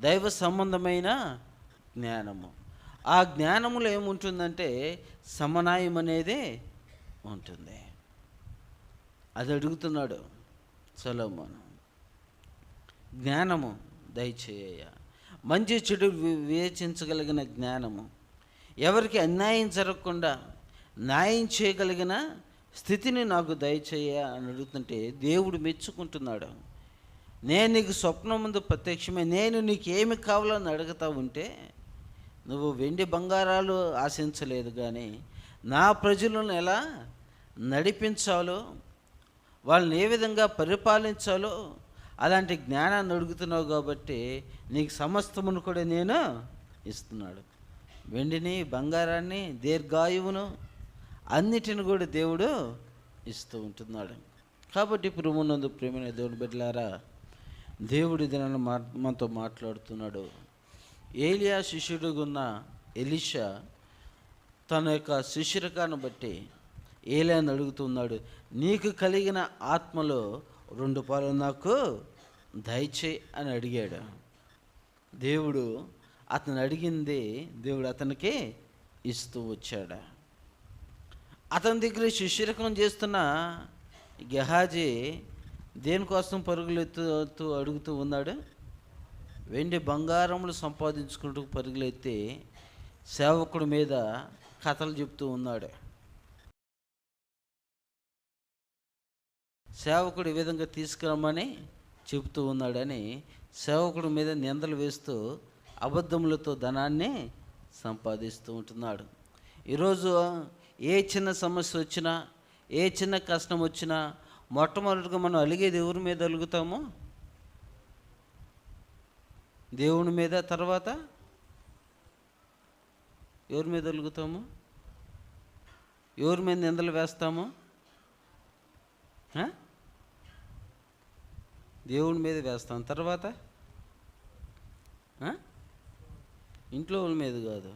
దైవ సంబంధమైన జ్ఞానము. ఆ జ్ఞానములో ఏముంటుందంటే సమన్యాయం అనేది ఉంటుంది. అది అడుగుతున్నాడు సొలొమోను. జ్ఞానము దయచేయ, మంచి చెడు వివేచించగలిగిన జ్ఞానము, ఎవరికి అన్యాయం జరగకుండా న్యాయం చేయగలిగిన స్థితిని నాకు దయచేయ అని అడుగుతుంటే దేవుడు మెచ్చుకుంటున్నాడు. నేను నీకు స్వప్నం ముందు ప్రత్యక్షమే, నేను నీకు ఏమి కావాలని అడుగుతా ఉంటే నువ్వు వెండి బంగారాలు ఆశించలేదు, కానీ నా ప్రజలను ఎలా నడిపించాలో, వాళ్ళని ఏ విధంగా పరిపాలించాలో అలాంటి జ్ఞానాన్ని అడుగుతున్నావు. కాబట్టి నీకు సమస్తమును కూడా నేను ఇస్తున్నాడు. వెండిని, బంగారాన్ని, దీర్ఘాయువును అన్నిటిని కూడా దేవుడు ఇస్తూ ఉంటున్నాడు. కాబట్టి ప్రేమనందు ప్రేమైన దేవుని బిడ్డలారా, దేవుడి దినాన్ని మనతో మాట్లాడుతున్నాడు. ఏలియా శిష్యుడుగా ఉన్న ఎలీషా తన యొక్క శిష్యరికాన్ని బట్టి ఏలియాని అడుగుతున్నాడు, నీకు కలిగిన ఆత్మలో 2 పాలు నాకు దయచేయి అని అడిగాడు. దేవుడు అతను అడిగింది దేవుడు అతనికి ఇస్తూ వచ్చాడు. అతని దగ్గర శిష్యరికం చేస్తున్న గెహాజీ దేనికోసం పరుగులెత్తు అడుగుతూ ఉన్నాడు? వెండి బంగారములు సంపాదించుకుంటూ పరుగులెత్తి సేవకుడి మీద కథలు చెప్తూ ఉన్నాడు. సేవకుడు ఈ విధంగా తీసుకురమ్మని చెబుతూ ఉన్నాడని సేవకుడి మీద నిందలు వేస్తూ అబద్ధములతో ధనాన్ని సంపాదిస్తూ ఉంటున్నాడు. ఈరోజు ఏ చిన్న సమస్య వచ్చినా, ఏ చిన్న కష్టం వచ్చినా మొట్టమొదటిగా మనం అలిగేది ఎవరి మీద అలుగుతామో? దేవుని మీద. తర్వాత ఎవరి మీద అలుగుతాము? ఎవరి మీద నిందలు వేస్తాము? దేవుని మీద వేస్తాం. తర్వాత ఇంట్లో వాళ్ళ మీద కాదు,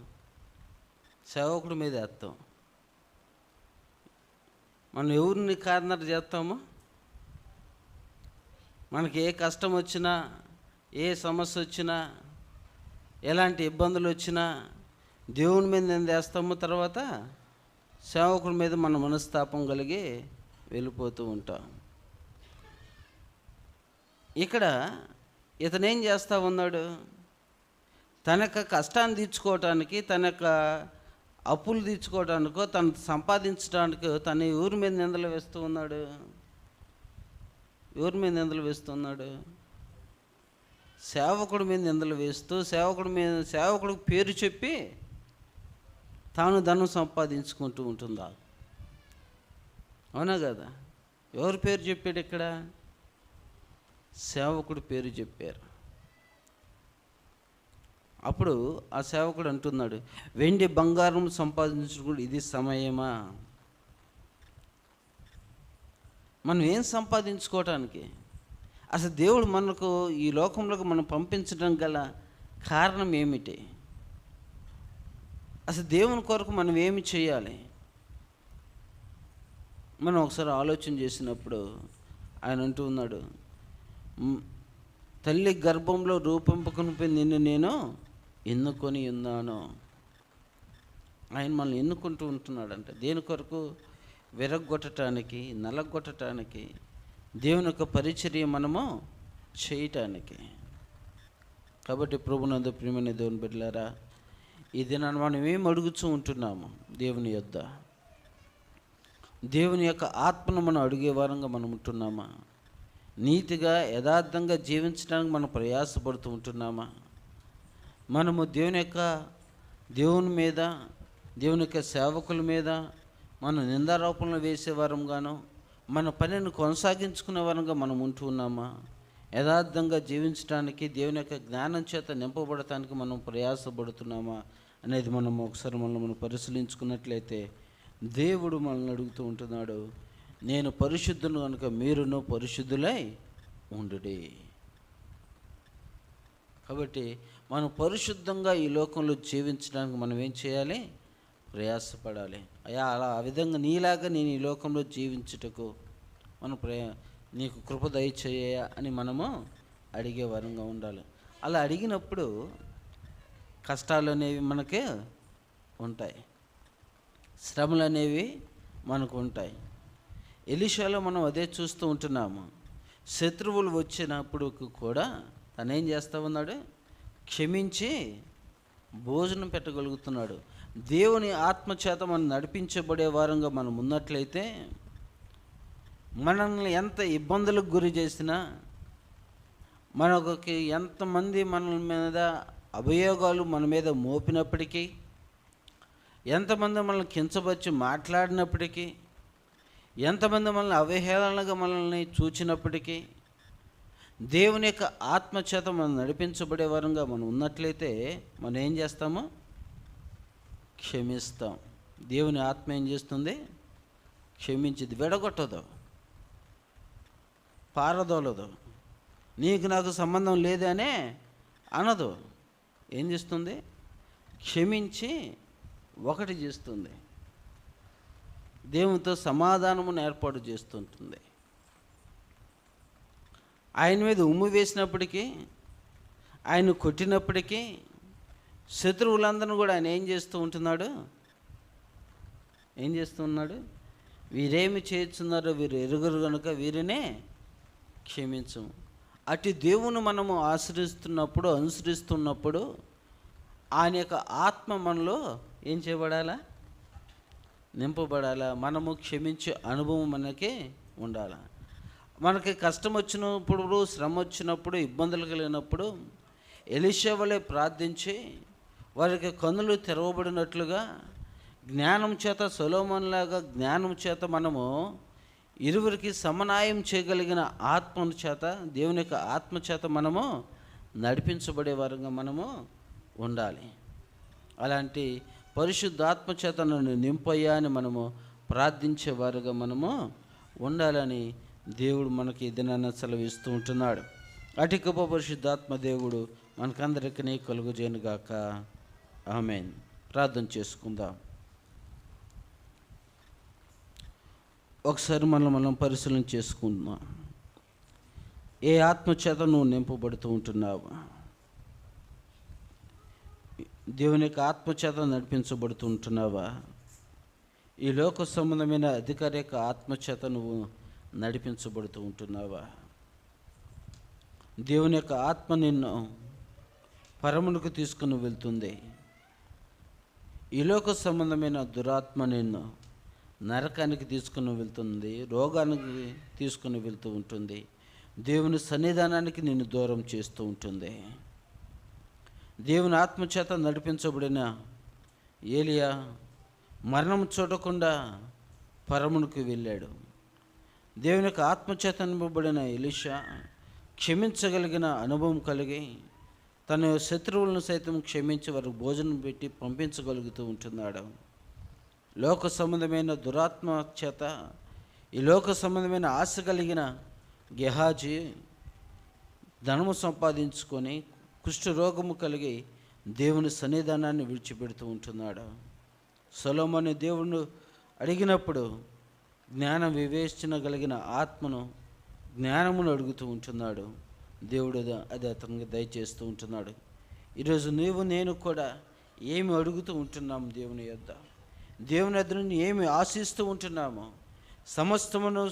సేవకుడి మీద వేస్తాం. మనం ఎవరిని కార్నర్ చేస్తాము? మనకి ఏ కష్టం వచ్చినా, ఏ సమస్య వచ్చినా, ఎలాంటి ఇబ్బందులు వచ్చినా దేవుని మీద నేను వేస్తాము. తర్వాత సేవకుడి మీద మన మనస్తాపం కలిగి వెళ్ళిపోతూ ఉంటాం. ఇక్కడ ఇతను ఏం చేస్తూ ఉన్నాడు? తన యొక్క కష్టాన్ని తీర్చుకోవటానికి, తన యొక్క అప్పులు తీర్చుకోవడానికో, తను సంపాదించడానికో తను ఎవరి మీద నిందలు వేస్తూ ఉన్నాడు? ఎవరి మీద నిందలు వేస్తున్నాడు? సేవకుడి మీద నిందలు వేస్తూ సేవకుడికి పేరు చెప్పి తాను ధనం సంపాదించుకుంటూ ఉంటుందా? అవునా కదా? ఎవరి పేరు చెప్పాడు ఇక్కడ? సేవకుడి పేరు చెప్పారు. అప్పుడు ఆ సేవకుడు అంటున్నాడు, వెండి బంగారం సంపాదించుకుంటూ ఇది సమయమా? మనం ఏం సంపాదించుకోవటానికి? అసలు దేవుడు మనకు ఈ లోకంలోకి మనం పంపించడం గల కారణం ఏమిటి? అసలు దేవుని కొరకు మనం ఏమి చేయాలి? మనం ఒకసారి ఆలోచన చేసినప్పుడు ఆయన అంటూ ఉన్నాడు, తల్లి గర్భంలో రూపంపకునిపై నిన్ను నేను ఎన్నుకొని ఉన్నాను. ఆయన మనల్ని ఎన్నుకుంటూ ఉంటున్నాడంట. దేని కొరకు? విరగొట్టడానికి, నలగొట్టడానికి, దేవుని యొక్క పరిచర్య మనము చేయటానికి. కాబట్టి ప్రభునందు ప్రియమైన దేవుని బిడ్డలారా, ఈ దినాన్ని మనం ఏం అడుగుతూ ఉంటున్నాము? దేవుని యొద్ద దేవుని యొక్క ఆత్మను మనం అడిగే వారంగా మనం ఉంటున్నామా? నీతిగా యథార్థంగా జీవించడానికి మనం ప్రయాసపడుతూ ఉంటున్నామా? మనము దేవుని మీద, దేవుని యొక్క సేవకుల మీద మనం నిందారోపణలు వేసేవారంగాను, మన పనిని కొనసాగించుకునే వారంగా మనం ఉంటూ ఉన్నామా? యథార్థంగా జీవించడానికి, దేవుని యొక్క జ్ఞానం చేత నింపబడటానికి మనం ప్రయాసపడుతున్నామా అనేది మనం ఒకసారి మనం పరిశీలించుకున్నట్లయితే, దేవుడు మనల్ని అడుగుతూ ఉంటున్నాడు, నేను పరిశుద్ధులు కనుక మీరును పరిశుద్ధులై ఉండుడి. కాబట్టి మనం పరిశుద్ధంగా ఈ లోకంలో జీవించడానికి మనం ఏం చేయాలి? ప్రయాసపడాలి. అయ్యా, ఆ విధంగా నీలాగా నేను ఈ లోకంలో జీవించుటకు మనం నీకు కృప దయచేయ అని మనము అడిగే వరంగా ఉండాలి. అలా అడిగినప్పుడు కష్టాలు అనేవి మనకి ఉంటాయి, శ్రమలు అనేవి మనకు ఉంటాయి. ఎలీషాలో మనం అదే చూస్తూ ఉంటున్నాము. శత్రువులు వచ్చినప్పుడు కూడా తను ఏం చేస్తూ ఉన్నాడు? క్షమించి భోజనం పెట్టగలుగుతున్నాడు. దేవుని ఆత్మచేత మనం నడిపించబడే వారంగా మనం ఉన్నట్లయితే, మనల్ని ఎంత ఇబ్బందులకు గురి చేసినా, మనకి ఎంతమంది మన మీద అభియోగాలు మన మీద మోపినప్పటికీ, ఎంతమంది మనల్ని కించపరిచి మాట్లాడినప్పటికీ, ఎంతమంది మనల్ని అవహేళనగా మనల్ని చూచినప్పటికీ, దేవుని యొక్క ఆత్మచేత మనం నడిపించబడే వారంగా మనం ఉన్నట్లయితే మనం ఏం చేస్తాము? క్షమిస్తాం. దేవుని ఆత్మ ఏం చేస్తుంది? క్షమించింది. విడగొట్టదు, పారదోలదు, నీకు నాకు సంబంధం లేదనే అనదు. ఏం చేస్తుంది? క్షమించి ఒకటి చేస్తుంది, దేవునితో సమాధానమును ఏర్పాటు చేస్తుంటుంది. ఆయన మీద ఉమ్ము వేసినప్పటికీ, ఆయన కొట్టినప్పటికీ శత్రువులందరినీ కూడా ఆయన ఏం చేస్తూ ఉంటున్నాడు? ఏం చేస్తూ ఉన్నాడు? వీరేమి చేస్తున్నారో వీరు ఎరుగురు కనుక వీరినే క్షమించము. అటు దేవుని మనము ఆశ్రయిస్తున్నప్పుడు, అనుసరిస్తున్నప్పుడు ఆయన యొక్క ఆత్మ మనలో ఏం చేయబడాలా? నింపబడాలా. మనము క్షమించే అనుభవం మనకి ఉండాలి. మనకి కష్టం వచ్చినప్పుడు, శ్రమ వచ్చినప్పుడు, ఇబ్బందులు కలిగినప్పుడు ఎలీషా వలె ప్రార్థించి వారికి కన్నులు తెరవబడినట్లుగా జ్ఞానం చేత, సొలొమోనులాగా జ్ఞానం చేత మనము ఇరువురికి సమన్వయం చేయగలిగిన ఆత్మ చేత, దేవుని యొక్క ఆత్మ చేత మనము నడిపించబడే వారంగా మనము ఉండాలి. అలాంటి పరిశుద్ధాత్మ చేత నన్ను నింపయ్యా అని మనము ప్రార్థించేవారుగా మనము ఉండాలని దేవుడు మనకి దినాన్ని సెలవిస్తూ ఉంటున్నాడు. అటు గొప్ప పరిశుద్ధాత్మ దేవుడు మనకందరికీ కలుగుజేయనుగాక. ఆమేన్. ప్రార్థన చేసుకుందాం. ఒకసారి మనం పరిశీలన చేసుకుందాం. ఏ ఆత్మ చేత నువ్వు నింపబడుతూ ఉంటున్నావు? దేవుని యొక్క ఆత్మ చేత నడిపించబడుతూ ఉంటున్నావా? ఈ లోక సంబంధమైన అధికార యొక్క ఆత్మ చేత నువ్వు నడిపించబడుతూ ఉంటున్నావా? దేవుని యొక్క ఆత్మ నిన్ను పరమునకు తీసుకుని వెళ్తుంది. ఈ లోక సంబంధమైన దురాత్మ నిన్ను నరకానికి తీసుకుని వెళ్తుంది, రోగానికి తీసుకుని వెళ్తూ ఉంటుంది, దేవుని సన్నిధానానికి నిన్ను దూరం చేస్తూ ఉంటుంది. దేవుని ఆత్మచేత నడిపించబడిన ఏలియా మరణం చూడకుండా పరమునకు వెళ్ళాడు. దేవుని యొక్క ఆత్మచేత నింపబడిన ఎలీషా క్షమించగలిగిన అనుభవం కలిగి తన శత్రువులను సైతం క్షమించి వారికి భోజనం పెట్టి పంపించగలుగుతూ ఉంటున్నాడు. లోక సంబంధమైన దురాత్మ చేత, ఈ లోక సంబంధమైన ఆశ కలిగిన గెహాజీ ధనము సంపాదించుకొని కుష్ఠరోగము కలిగి దేవుని సన్నిధానాన్ని విడిచిపెడుతూ ఉంటున్నాడు. సొలొమోను దేవుడు అడిగినప్పుడు జ్ఞానం వివేచన కలిగిన ఆత్మను, జ్ఞానమును అడుగుతూ ఉంటున్నాడు. దేవుడు అది అతనికి దయచేస్తూ ఉంటున్నాడు. ఈరోజు నీవు నేను కూడా ఏమి అడుగుతూ ఉంటున్నాము? దేవుని యొద్ద, దేవుని యొద్ద నుండి ఏమి ఆశిస్తూ ఉంటున్నామో సమస్తమును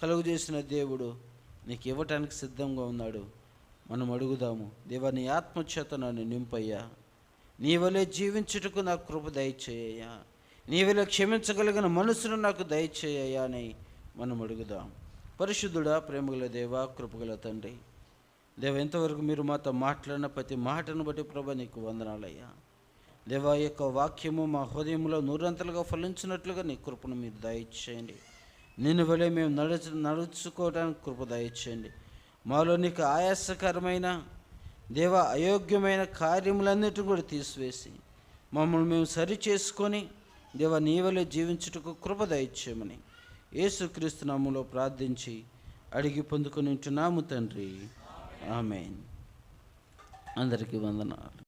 కలుగజేసిన దేవుడు నీకు ఇవ్వటానికి సిద్ధంగా ఉన్నాడు. మనం అడుగుదాము. దేవా, నీ ఆత్మచేత నన్ను నింపయ్యా, నీ వలె జీవించుటకు నాకు కృప దయచేయ్యా, నీ వలె క్షమించగలిగిన మనసును నాకు దయచేయ్యా అని మనం అడుగుదాం. పరిశుద్ధుడా, ప్రేమగల దేవా, కృపగల తండ్రి, దేవ, ఎంతవరకు మీరు మాతో మాట్లాడిన ప్రతి మాటను బట్టి ప్రభా నీకు వందనాలయ్యా. దేవా, యొక్క వాక్యము మా హృదయంలో నూరంతలుగా ఫలించినట్లుగా నీ కృపను మీరు దయచేయండి. నిన్ను వలె మేము నడుచుకోవడానికి కృప దయచేయండి. మాలో నీకు ఆయాసకరమైన దేవ అయోగ్యమైన కార్యములన్నిటిని కూడా తీసివేసి మమ్మల్ని మేము సరి చేసుకొని దేవ నీ వలె జీవించుటకు కృప దయచేయమని యేసుక్రీస్తు నామములో ప్రార్థించి అడిగి పొందుకొని ఉంటున్నాము తండ్రి. ఆమేన్. అందరికీ వందనాలు.